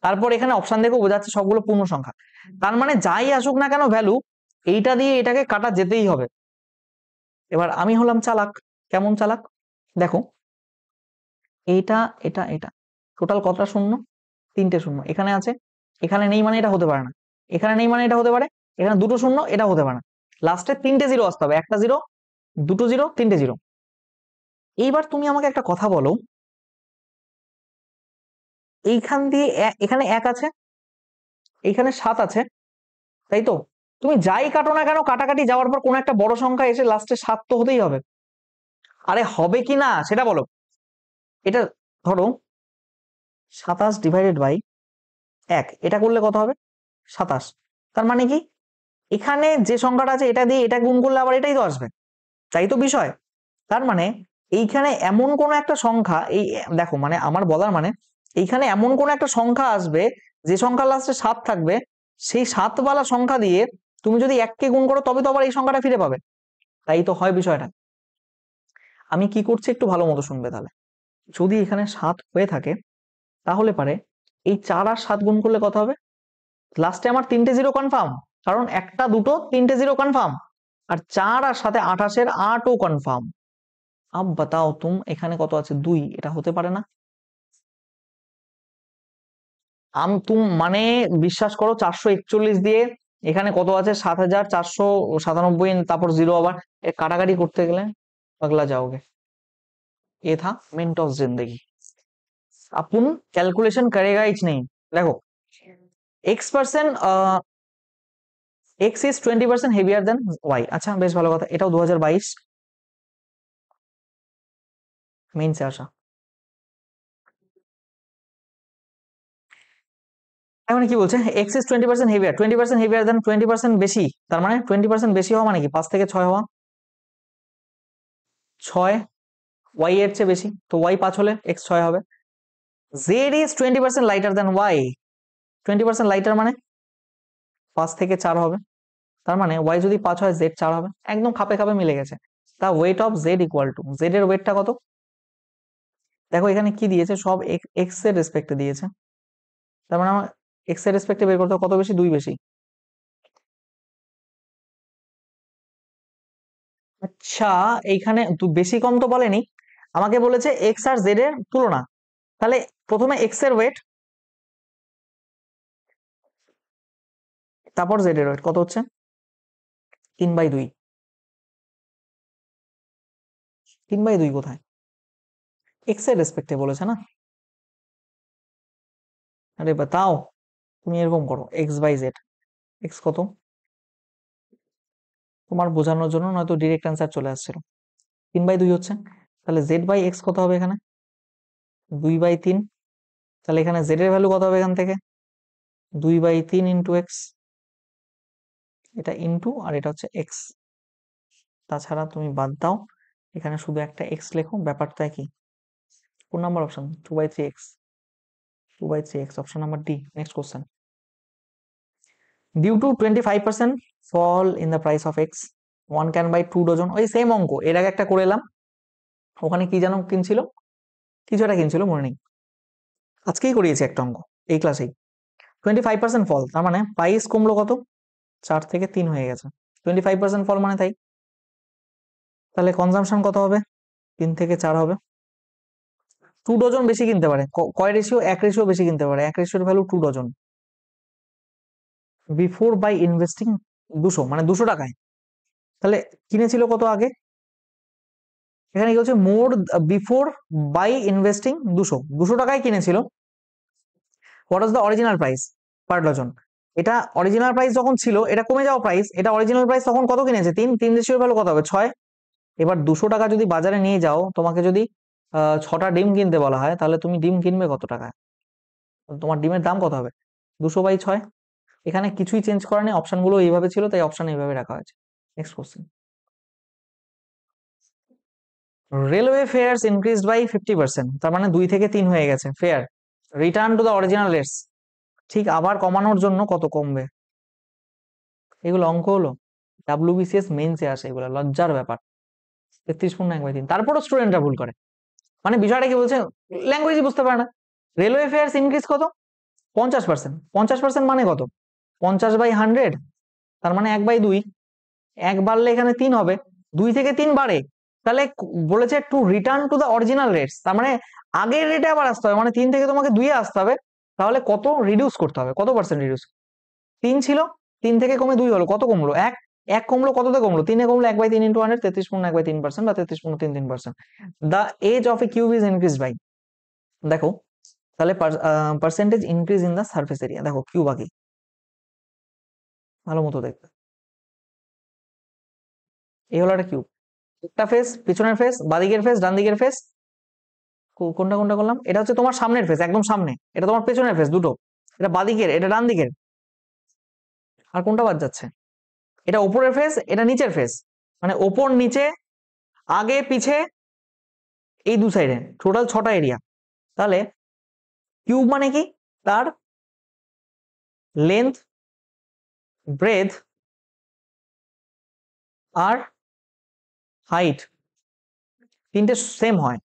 তারপর এখানে অপশন দেখে বোঝাচ্ছে সবগুলো পূর্ণ সংখ্যা, তার মানে যাই আসুক না কেন ভ্যালু এইটা দিয়ে এটাকে কাটা যেতেই হবে। এবার আমি হলাম চালাক, কেমন চালাক দেখো এইটা এটা এটা টোটাল কতটা শূন্য 3টে শূন্য এখানে আছে, এখানে নেই মানে এটা হতে পারে না, এখানে নেই মানে এটা হতে পারে, এখানে দুটো শূন্য এটা হতে পারে না, লাস্টে 3টে জিরো আসতে হবে, একটা জিরো দুটো জিরো 3টে জিরো। এইবার তুমি আমাকে একটা কথা বলো, এইখান দিয়ে এখানে 1 আছে, এইখানে 7 আছে, তাই তো? তুমি যাই কাটো না কেন কাটাকাটি যাওয়ার পর কোন একটা বড় সংখ্যা এসে লাস্টে 7 তো হতেই হবে, আরে হবে কি না সেটা বলো। এটা ধরো 27 ডিভাইডেড বাই 1, এটা করলে কত হবে 27, তার মানে কি এখানে যে সংখ্যাটা আছে এটা দিয়ে এটা গুণ করলে আবার এটাই তো আসবে, তাই তো বিষয়। তার মানে এইখানে এমন কোন একটা সংখ্যা, এই দেখো মানে আমার বলার মানে এইখানে এমন কোন একটা সংখ্যা আসবে যে সংখ্যা লাস্টে 7 থাকবে, সেই 7 ওয়ালা সংখ্যা দিয়ে তুমি যদি 1 কে গুণ করো তবে তো আবার এই সংখ্যাটা ফিরে পাবে, তাই তো হয় বিষয়টা। আমি কি করছি একটু ভালো মতো শুনবে তাহলে, যদি এখানে 7 হয়ে থাকে তাহলে পারে এই 4 আর 7 গুণ করলে কত হবে? লাস্টে আমার 3টে জিরো কনফার্ম, কারণ একটা দুটো 3টে জিরো কনফার্ম, আর 4 আর সাথে 28-এর 8ও কনফার্ম। আব বাতাও তুম, এখানে কত আছে? 2। এটা হতে পারে না। তুম মানে বিশ্বাস করো 441 দিয়ে এখানে কত আছে? 7497, তারপর জিরো আবার কাটাকাটি করতে গেলে পাগলা যাওগে। ये था मिनट ऑफ जिंदगी। अपन कैलकुलेशन करेगा ही नहीं। देखो x%, x is 20% heavier than y। আচ্ছা বেশ ভালো কথা, এটাও 2022 মেইনসে আসা। তার মানে কি বলছে? x is 20% heavier, 20% heavier than 20% বেশি, তার মানে 20% বেশি হওয়া মানে কি? 5 থেকে 6 হওয়া। 6 y এর চেয়ে বেশি, তো y 5 হলে x 6 হবে। z is 20% lighter than y, 20% lighter মানে 5 থেকে 4 হবে, তার মানে y যদি 5 হয় z 4 হবে। একদম খাপে খাপে মিলে গেছে। তা weight of z equal to, z এর ওয়েটটা কত? দেখো এখানে কি দিয়েছে, সব x এর রেসপেক্টে দিয়েছে, তার মানে আমার x এর রেসপেক্টে বের করতে হবে। কত বেশি? 2 বেশি। আচ্ছা এইখানে বেশি কম তো বলেনি, আমাকে বলেছে x আর z এর তুলনা। তাহলে প্রথমে x এর ওয়েট, তারপর z এর ওয়েট কত হচ্ছে? 3/2। 3/2 কোথায়? x এর রেসপেক্টে বলেছে না। আরে বাতাও, তুমি এরকম করো x/z। x কত? তোমার বোঝানোর জন্য, নয়তো ডিরেক্ট অ্যান্সার চলে আসছিল। 3/2 হচ্ছে, তাহলে z/x কত হবে এখানে? 2/3। তাহলে এখানে z এর ভ্যালু কত হবে এখান থেকে? 2/3 ইন্টু এক্স, এটা ইন্টু আর এটা হচ্ছে এক্স। তাছাড়া তুমি বাদ দাও, এখানে শুধু একটা এক্স লেখো, ব্যাপারটা কি? কোন number option? 2/3x, 2/3x, option number D. Next question. Due to 25% fall in the price of X, 1 can buy 2 dozen. ওই সেম অঙ্ক এর আগে একটা করে এলাম, ওখানে কি যেন কিনছিল, কিছু একটা কিনছিল মনে নেই। আজকেই করিয়েছি একটা অঙ্ক এই ক্লাসেই। 25% ফল, তার মানে প্রাইস কমলো কত? 4 থেকে 3 হয়ে গেছে। 25% ফল মানে তাই, তাহলে কনজাম্পশন কত হবে? 3 থেকে 4 হবে। 2 ডজন বেশি কিনতে পারে, কয় রেশিও? 1 রেশিও বেশি কিনতে পারে, 1 রেশিওর value 2 dozen. Before by investing 200, মানে 200 টাকায়। তাহলে কিনেছিল কত আগে? এখানে কি হচ্ছে? মোর বিফোর বাই ইনভেস্টিং 200 টাকায় কিনেছিল। What was the original price per dozen? এটা অরিজিনাল প্রাইস যখন ছিল, এটা কমে যাওয়া প্রাইস, এটা অরিজিনাল প্রাইস তখন কত কিনেছে? 3 রেশিওর ভ্যালু কত হবে? 6। এবার 200 টাকা যদি বাজারে নিয়ে যাও, তোমাকে যদি 6টা ডিম কিনতে বলা হয়, তাহলে তুমি ডিম কিনবে কত টাকায়? তোমার ডিমের দাম কত হবে? 200/6। এখানে কিছুই চেঞ্জ করা নেই, অপশনগুলো এইভাবে ছিল, তাই অপশন এইভাবে রাখা হয়েছে। Next question. Railway fares increased by 50%, তার মানে 2 থেকে 3 হয়ে গেছে fare. Return to the original rates, ঠিক আবার কমানোর জন্য কত কমবে? এগুলো অঙ্ক হলো? ডাব্লিউবিসিএস মেইনসে আসে এগুলো, লজ্জার ব্যাপার। 33.1/3, তারপরও স্টুডেন্টরা ভুল করে। মানে বিষয়টা কি বলছে? ল্যাঙ্গুয়েজই বুঝতে পারে না। রেলওয়ে ফেয়ার্স ইনক্রিজ কত? 50%। 50% মানে কত? 50/100, তার মানে 1/2। 1 বাড়লে এখানে 3 হবে, 2 থেকে 3 বাড়ে, তাহলে বলেছে to return to the original rates, তার মানে আগের রেটে আবার আসতে হবে, মানে 3 থেকে তোমাকে 2 এ আসতে হবে। তাহলে কত রিডিউস করতে হবে? কত পার্সেন্ট রিডিউস? 3 ছিল, 3 থেকে কমে 2 হলো, কত কমলো? 1। 1 কমলো, কততে কমলো? 3 এ কমলো 1/3 ইন্টু 100, 33.1/3% বা 33.33%। The edge of a cube is increase by, দেখো তাহলে percentage increase in the surface area. দেখো কিউব আগে ভালো মতো দেখবে, এই হলো একটা কিউব, একটা ফেস, পিছনের ফেস, বাদিকের ফেস, ডান দিকের ফেস। কোনটা কোনটা করলাম? এটা হচ্ছে তোমার সামনের ফেস, একদম সামনে। এটা তোমার পেছনের ফেস, দুটো। এটা বাদিকের, এটা ডান দিকের। আর কোনটা বাদ যাচ্ছে? এটা ওপরের ফেস, এটা নিচের ফেস, মানে ওপর নিচে আগে পিছে এই দু সাইডে, টোটাল 6টা এরিয়া। তাহলে কিউব মানে কি? তার লেন্থ, ব্রেথ আর হাইট তিনটে সেম হয়,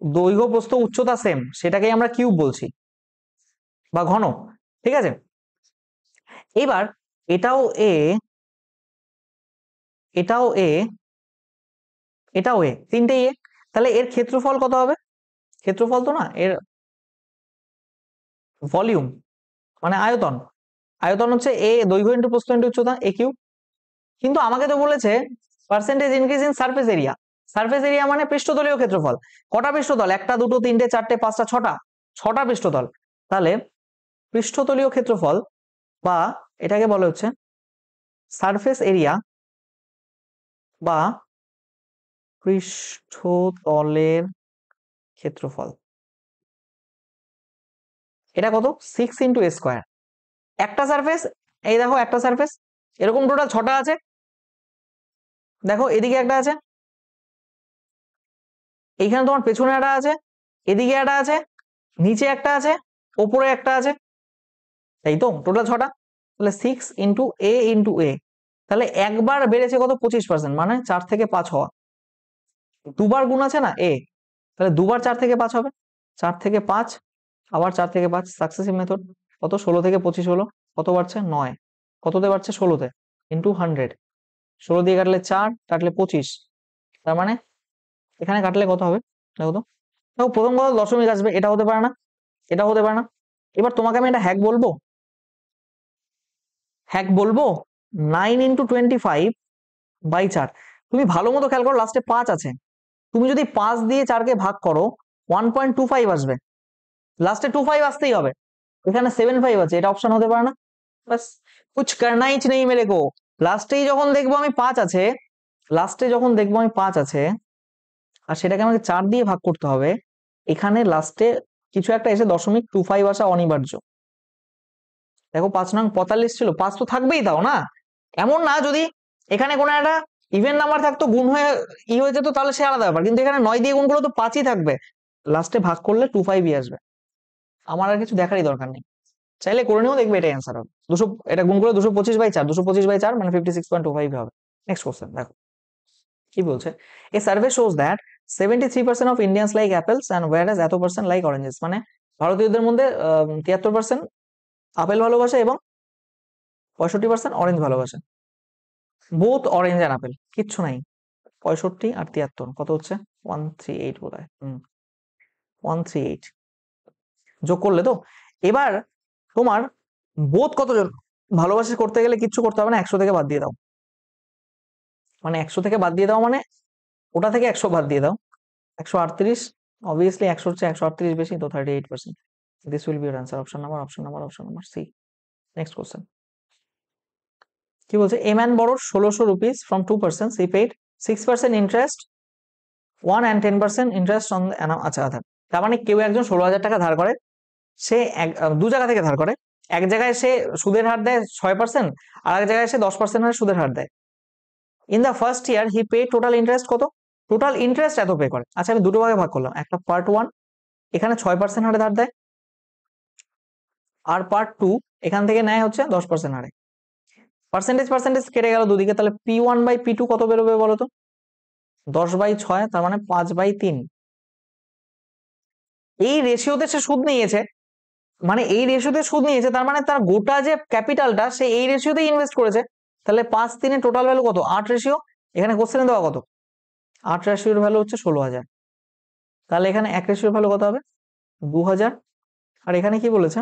দৈর্ঘ্য প্রস্থ উচ্চতা সেম, সেটাকেই আমরা কিউব বলছি। বা ঘন, ঠিক আছে। এবার এটাও এ, এটাও এ, এটাও এ, তিনটেই এ, তাহলে এর ক্ষেত্রফল কত হবে? ক্ষেত্রফল তো না, এর ভলিউম মানে আয়তন। আয়তন হচ্ছে এ দৈর্ঘ্য ইন্টু প্রস্থ ইন্টু উচ্চতা, এ কিউ। কিন্তু আমাকে তো বলেছে percentage increase in surface area. Surface area মানে পৃষ্ঠতলীয় ক্ষেত্রফল। কটা পৃষ্ঠতল? একটা, দুটো, তিনটে, চারটে, পাঁচটা, ছটা, ছটা পৃষ্ঠতল। তাহলে পৃষ্ঠতলীয় ক্ষেত্রফল বা এটাকে বলা হচ্ছে সারফেস এরিয়া বা পৃষ্ঠতলের ক্ষেত্রফল। এটা কত? 6 × a²। একটা সারফেস, এই দেখো একটা সারফেস, এরকম টোটাল ছটা আছে। দেখো এদিকে একটা আছে, এইখানে তোমার পেছনে একটা আছে, এদিকে একটা আছে, নিচে একটা আছে, ওপরে একটা আছে, তাই তো টোটাল ছটা। তাহলে 6 × a × a, তাহলে একবার বেড়েছে কত? 25%, মানে 4 থেকে 5 হওয়া। দুবার গুণ আছে না এ, তাহলে দুবার 4 থেকে 5 হবে। 4 থেকে 5, আবার 4 থেকে 5, সাকসেসিভ মেথড। কত? 16 থেকে 25 হলো, কত বাড়ছে? 9। কততে বাড়ছে? 16তে, ইন্টু 100। 16 দিয়ে কাটলে 4, কাটলে 25, তার মানে এখানে কাটলে কত হবে? দেখো তো, দেখো প্রথম কথা দশমিক আসবে, এটা হতে পারে না, এটা হতে পারে না। এবার তোমাকে আমি এটা হ্যাক বলবো, হ্যাক বলবো 9 × 25/4। তুমি ভালো মতো খেয়াল করো, লাস্টে 5 আছে। তুমি যদি 5 দিয়ে 4কে ভাগ করো 1.25 আসবে, লাস্টে 25 আসতেই হবে। এখানে 75 আছে, এটা অপশন হতে পারে না। বাস, কুছ করনা হি নেই মেরে কো। লাস্টেই যখন দেখবো আমি 5 আছে, লাস্টে যখন দেখবো আমি 5 আছে আর সেটাকে আমাকে 4 দিয়ে ভাগ করতে হবে, এখানে লাস্টে কিছু একটা এসে 0.25 আসা অনিবার্য। দেখো 5 নং 45 ছিল, 5 তো থাকবেই, তাও না। এমন না যদি এখানে কোনো একটা ইভেন নাম্বার থাকতো, গুণ হয়ে হয়ে যেত, তাহলে সে আলাদা ব্যাপার, কিন্তু এখানে 9 দিয়ে গুণ করলে তো 5ই থাকবে, লাস্টে ভাগ করলে 25ই আসবে। আমার আর কিছু দেখারই দরকার নেই, চাইলে করে নিও, দেখবে এটাই অ্যান্সার হবে। 200, এটা গুণ করে 225/4, 225/4 মানে 56.25 হবে। নেক্সট কোশ্চেন দেখো কি বলছে। A survey shows that 73% of Indians like apples and whereas এত পার্সেন্ট লাইক অরেঞ্জেস, মানে ভারতীয়দের মধ্যে 73% আপেল ভালোবাসে এবং 65% অরেঞ্জ ভালোবাসে। বোথ অরেঞ্জ অ্যান্ড আপেল, কিচ্ছু নাই। 65 আর 73 কত হচ্ছে? 138 বোধ হয়। 138 যোগ করলে তো। এবার তোমার বোধ কতজন ভালোবাসে করতে গেলে কিচ্ছু করতে হবে না, 100 থেকে বাদ দিয়ে দাও। মানে 100 থেকে বাদ দিয়ে দাও মানে ওটা থেকে 100 বাদ দিয়ে দাও, 138। অবভিয়াসলি 100 হচ্ছে 138 বেশি, তো 38%। This will be your answer. Option number, option number, option number C. Next question কি বলছে। A man borrowed 1600 rupees from 2 persons, he paid 6% interest 1 and 10% interest on. আচ্ছা আচ্ছা, তার মানে কেউ একজন 16,000 টাকা ধার করে, সে দু জায়গা থেকে ধার করে। এক জায়গায় সে সুদের হার দেয় 6%, আর এক জায়গায় সে 10% হারে সুদের হার দেয়। In the first year he pay total interest কত? টোটাল ইন্টারেস্ট এত পে করে। আচ্ছা আমি দুটো ভাগে ভাগ করলাম, একটা পার্ট 1 এখানে 6% হারে ধার দেয়, আর পার্ট 2 এখান থেকে নেয় হচ্ছে 10% হারে। পার্সেন্টেজ পার্সেন্টেজ কেটে গেল দুদিকে, তাহলে P1/P2 কত বেরোবে বলো তো? 10/6, তার মানে 5/3। এই রেশিওতে সে সুদ নিয়েছে, মানে এই রেশিওতে সুদ নিয়েছে, তার মানে তার গোটা যে ক্যাপিটালটা সে এই রেশিওতেই ইনভেস্ট করেছে। তাহলে 5/3 টোটাল ভ্যালু কত? 8 রেশিও। এখানে কোশ্চেনে দেওয়া কত? 8 রেশিওর ভ্যালু হচ্ছে 16,000। তাহলে এখানে 1 রেশিওর ভ্যালু কত হবে? 2,000। আর এখানে কি বলেছে?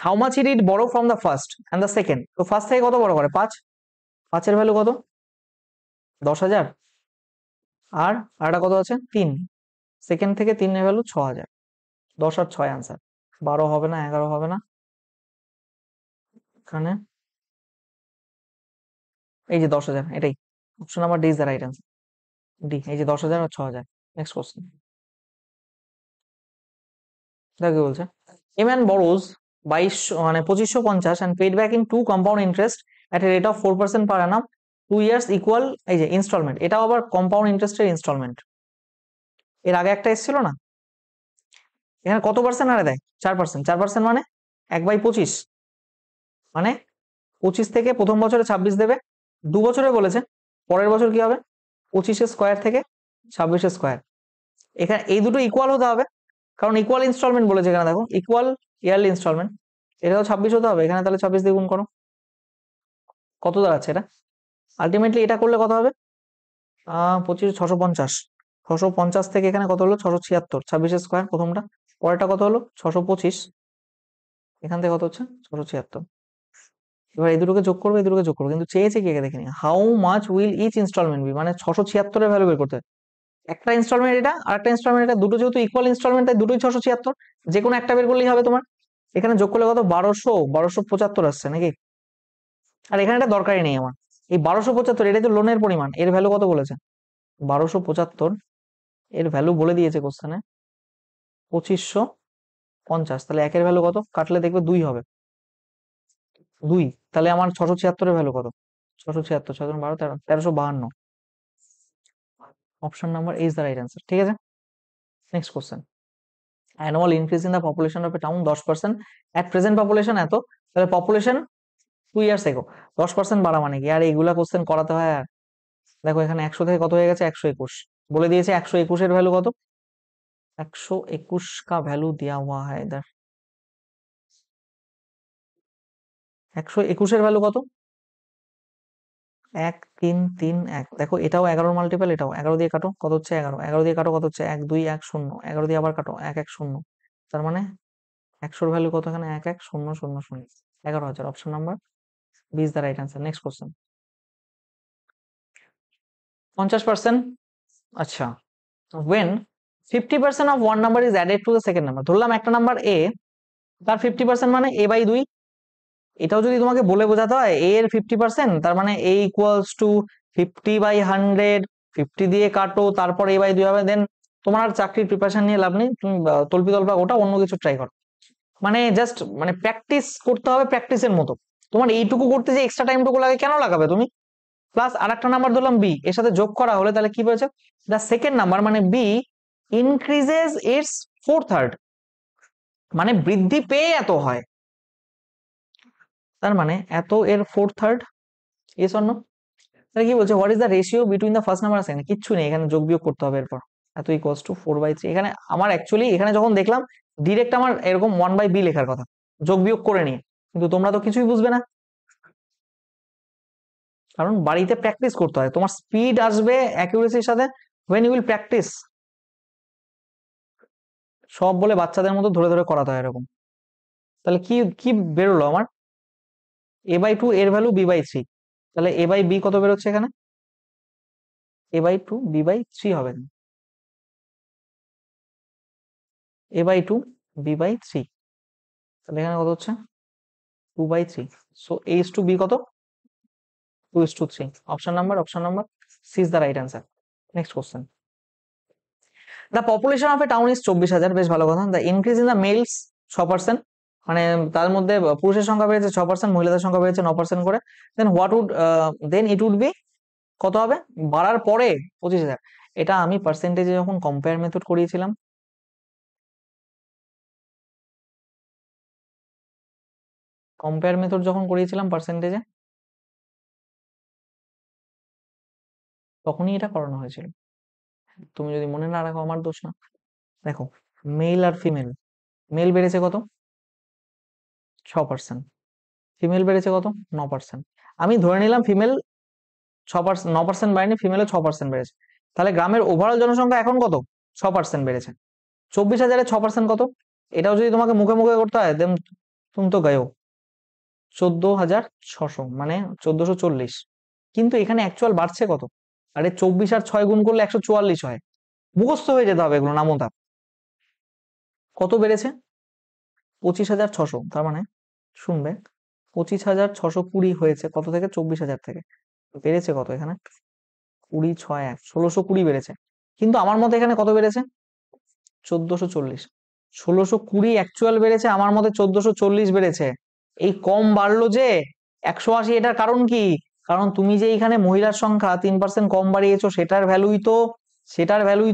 হাউ মাচ হি ডিড বড়ো from the first and the second. তো ফার্স্ট থেকে কত বড় করে? 5। 5 এর ভ্যালু কত? 10,000। আর আরেকটা কত আছে? 3। সেকেন্ড থেকে 3 এর ভ্যালু 6,000। 10 আর 6 আনসার। 12 হবে না, 11 হবে না। এখানে এই যে 10,000, এটাই option number D is the right answer. D, এই যে 10,000 আর 6,000। নেক্সট কোশ্চেন দেখো কি বলছে। A man borrows 2550 and paid back in 2 compound interest at a rate of 4% per annum 2 years equal। এই যে ইনস্টলমেন্ট, এটাও আবার কম্পাউন্ড ইন্টারেস্টের ইনস্টলমেন্ট। এর আগে একটা এসেছিল না, এখানে কত পার্সেন্ট হারে দেয়? 4%। 4% মানে 1/25, মানে 25 থেকে প্রথম বছরে 26 দেবে, 2 বছরে বলেছে। পরের বছর কি হবে? 25 স্কোয়ার থেকে 26 স্কোয়ার। এখানে এই দুটো ইকুয়াল হতে হবে, কারণ ইকুয়াল ইনস্টলমেন্ট বলেছে এখানে, দেখো ইকুয়াল ইয়ারলি ইনস্টলমেন্ট। এটাও 26 হতে হবে, এখানে তাহলে 26 দিয়ে গুণ করো, কত দাঁড়াচ্ছে এটা আলটিমেটলি? এটা করলে কত হবে? 25 650, 650 থেকে এখানে কত হলো? 676, 26 স্কোয়ার প্রথমটা, পরেরটা কত হলো? 625, এখান থেকে কত হচ্ছে? 676। এবার এই দুটোকে যোগ করবে, এই দুটোকে যোগ করবে, কিন্তু চেয়েছে কি দেখিনি, how much will each installment be, মানে 676 এর ভ্যালু বের করতে হবে। একটা ইনস্টলমেন্ট এটা আর একটা ইনস্টলমেন্ট এটা, দুটো যেহেতু ইকুয়াল ইনস্টলমেন্ট তাই দুটোই 676, যে কোনো একটা বের করলেই হবে তোমার। এখানে যোগ করলে কত? 1275 আসছে নাকি? আর এখানে এটা দরকারই নেই আমার, এই 1275 এটাই তো লোনের পরিমাণ, এর ভ্যালু কত বলেছে? 1275 এর ভ্যালু বলে দিয়েছে কোশ্চেনে 2550, তাহলে একের ভ্যালু কত? কাটলে দেখবে 2 হবে, 2। তাহলে আমার 676 এর ভ্যালু কত? 676 6 12 13 1352। Option number is the right answer, ঠিক আছে। Next question, annual increase in the population of a town 10%, at present population এত, তাহলে পপুলেশন 2 ইয়ার্স এগো 10% বাড়া মানে কি? আর এইগুলা কোশ্চেন করাতে হয় আর? দেখো এখানে 100 থেকে কত হয়ে গেছে? 121 বলে দিয়েছে। 121 এর ভ্যালু কত? 121 का वैल्यू दिया हुआ है इधर। 121 এর ভ্যালু কত? 1 3 3 1। দেখো এটাও 11 মাল্টিপল, এটাও 11 দিয়ে কাটো, কত হচ্ছে? 11 11 দিয়ে কাটো, কত হচ্ছে? 1 2 1 0, 11 দিয়ে আবার কাটো, 1 1 0, তার মানে 100 এর ভ্যালু কত এখানে? 1 1 0 0 0, 11,000। Option number B is the right answer. Next question, 50%, আচ্ছা, when 50% of one number is added to the second number, ধরলাম একটা নাম্বার a, তার 50% মানে a বাই 2। এটাও যদি তোমাকে বলে বোঝাতে হয় a এর 50%, তার মানে a ইকুয়ালস টু 50/100, 50 দিয়ে কাটো, তারপর a বাই 2 হবে, দেন তোমার আর চাকরির প্রিপারেশন নিয়ে লাভ নেই, তুমি তল্পি তল্পা ওটা অন্য কিছু ট্রাই করো। মানে জাস্ট মানে প্র্যাকটিস করতে হবে, প্র্যাকটিসের মতো। তোমার এইটুকু করতে যে এক্সট্রা টাইমটুকু লাগে, কেন লাগাবে তুমি? প্লাস আর একটা নাম্বার ধরলাম বি, এর সাথে যোগ করা হলে তাহলে কি হয়েছে? দ্য সেকেন্ড নাম্বার মানে বি ইনক্রিজেস ইটস 4/3, মানে বৃদ্ধি পেয়ে এত হয়, তার মানে এত এর 4/3। এস অন্য, তাহলে কি বলছে? What is the ratio between the first number আর সেকেন্ড? কিচ্ছু নেই, এখানে যোগ বিয়োগ করতে হবে এরপর। এত ইকুয়ালস টু 4/3। এখানে আমার অ্যাকচুয়ালি এখানে যখন দেখলাম ডিরেক্ট আমার এরকম 1/b লেখার কথা, যোগ বিয়োগ করে নিয়ে, কিন্তু তোমরা তো কিছুই বুঝবে না, কারণ বাড়িতে প্র্যাকটিস করতে হয়। তোমার স্পিড আসবে অ্যাকুরেসির সাথে when you will practice। সব বলে বাচ্চাদের মতো ধরে ধরে করাতে হয় এরকম। তাহলে কি কি বেরোলো আমার? a/2 এর ভ্যালু b/3, তাহলে a/b কত বেরোচ্ছে এখানে? a/2 b/3 হবে, a/2 b/3, তাহলে এখানে কত হচ্ছে? 2/3। সো a/b কত? 2:3। Option number C is the right answer. Next question, the population of a town is 24,000, বেশ ভালো কথা। The increase in the males 6%, মানে তার মধ্যে পুরুষের সংখ্যা বেড়েছে 6%, মহিলাদের সংখ্যা বেড়েছে 9% করে। Then what would, then it would be, কত হবে বাড়ার পরে? 25,000। এটা আমি পার্সেন্টেজে যখন কম্পেয়ার মেথড করিয়েছিলাম, পার্সেন্টেজে, তখনই এটা করানো হয়েছিল। তুমি যদি মনে না রাখো আমার দোষ না। দেখো মেল আর ফিমেল, মেল বেড়েছে কত? 6%, ফিমেল বেড়েছে কত? 9%। আমি ধরে নিলাম ফিমেল 6%, 9% বাড়েনি, ফিমেলে 6% বেড়েছে। তাহলে গ্রামের ওভারঅল জনসংখ্যা এখন কত? 6% বেড়েছে। 24,000-এ 6% কত? এটাও যদি তোমাকে মুখে মুখে করতে হয়, দেন তুমি তো গায়ো 14,600, মানে 1440। কিন্তু এখানে অ্যাকচুয়াল বাড়ছে কত? আরে 24 আর 6 গুণ করলে 144 হয়, মুখস্থ হয়ে যেতে হবে এগুলো, নামতা। কত বেড়েছে? 25,600, তার মানে শুনবে 25,620 হয়েছে কত থেকে? 24,000 থেকে। বেড়েছে কত এখানে? 20 6 1 1620 বেড়েছে। কিন্তু আমার মতে এখানে কত বেড়েছে? 1440। 1620 অ্যাকচুয়াল বেড়েছে, আমার মতে 1440 বেড়েছে। এই কম বাড়লো যে 180, এটার কারণ কি? কারণ তুমি যে এখানে মহিলার সংখ্যা 3% কম বাড়িয়েছো, সেটার ভ্যালুই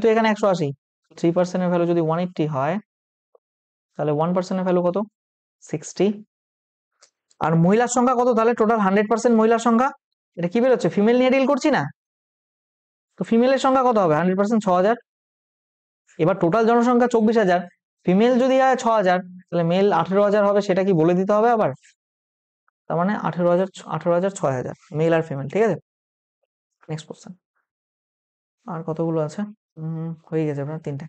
তো এখানে 180। 3% এর ভ্যালু যদি 180 হয়, তাহলে 1% এর ভ্যালু কত? 60। আর মহিলার সংখ্যা কত? তাহলে টোটাল 100% মহিলার সংখ্যা, এটা কি বেরোচ্ছে? ফিমেল নিয়ে ডিল করছি না, তো ফিমেলের সংখ্যা কত হবে? 100% 6,000। এবার টোটাল জনসংখ্যা 24,000, ফিমেল যদি হয় 6,000, তাহলে মেল 18,000 হবে, সেটা কি বলে দিতে হবে আবার? তার মানে 18,000 6,000 মেল আর ফিমেল, ঠিক আছে। Next question. আর কতগুলো আছে? হয়ে গেছে আপনার 3টে।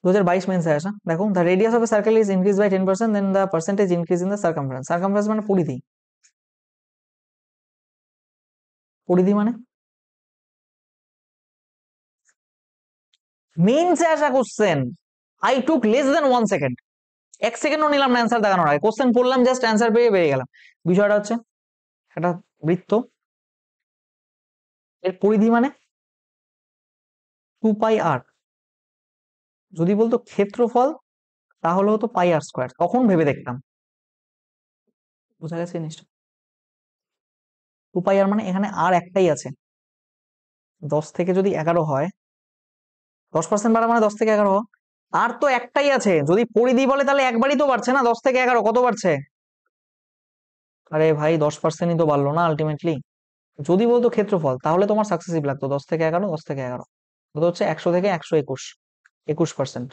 2022 মেন্সে আসা, দেখো the radius of a circle is increase by 10%, then the percentage increase in the circumference. Circumference মানে পরিধি। পরিধি মানে মেন্সে আসা question. I took less than 1 second, 1 সেকেন্ডও নিলাম না অ্যান্সার দেখানোর আগে। কোশ্চেন পড়লাম, জাস্ট অ্যান্সার পেয়ে বেরিয়ে গেলাম। বিষয়টা হচ্ছে একটা বৃত্ত, এর পরিধি মানে 2πr। যদি বলতো ক্ষেত্রফল, তাহলে হতো πr²। তখন ভেবে দেখতাম। বোঝা গেছে জিনিসটা? 2πr মানে এখানে আর একটাই আছে। 10 থেকে যদি 11 হয়, 10% বাড়া মানে 10 থেকে 11। আর তো একটাই আছে। যদি পরিধি বলে তাহলে একবারই তো বাড়ছে না, 10 থেকে 11 কত বাড়ছে? আরে ভাই 10%ই তো বাড়লো না আলটিমেটলি। যদি বলতো ক্ষেত্রফল, তাহলে তোমার সাকসেসিভ লাগতো 10 থেকে 11, 10 থেকে 11 কত হচ্ছে? 100 থেকে 121, 21%।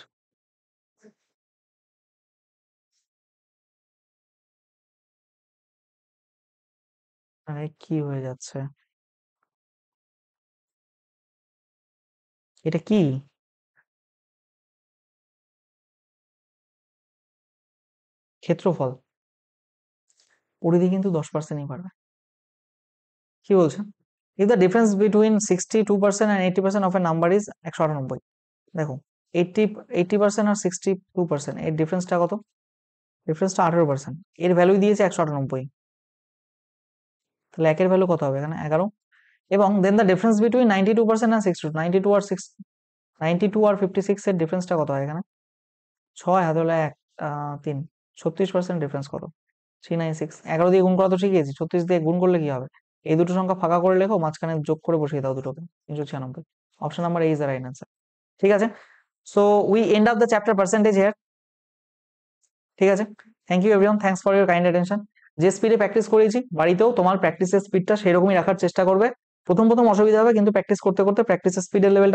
আরে কি হয়ে যাচ্ছে? এটা কি? ক্ষেত্রফল, পরিধি কিন্তু 10%ই বাড়বে। কি বলছেন? If the difference between 62% and 80% of A number is 198। দেখো 80% আর 62%, এর ডিফারেন্সটা কত? ডিফারেন্সটা 18%। এর ভ্যালু দিয়েছে 198, তাহলে একের ভ্যালু কত হবে এখানে? 11। এবং দেন দ্য ডিফারেন্স বিটুইন 92% and 62, 92 আর 56 এর ডিফারেন্সটা কত হয় এখানে? 6 হাতে হলো 1, 3, 36% ডিফারেন্স কত? 396। 11 দিয়ে গুণ করা তো শিখিয়েছি, 36 দিয়ে গুণ করলে কি হবে? এই দুটো সংখ্যা ফাঁকা করে লেখো, মাঝখানে যোগ করে বসিয়ে দাও দুটোকে। 396। Option number A is the right answer. ঠিক আছে, so we end up the chapter percentage here. ঠিক আছে, thank you everyone, thanks for your kind attention. যে স্পিডে প্র্যাকটিস করেছি, বাড়িতেও তোমার প্র্যাকটিসের স্পিডটা সেরকমই রাখার চেষ্টা করবে। প্রথম প্রথম অসুবিধা হবে, কিন্তু প্র্যাকটিস করতে করতে প্র্যাকটিসের স্পিডের লেভেলটা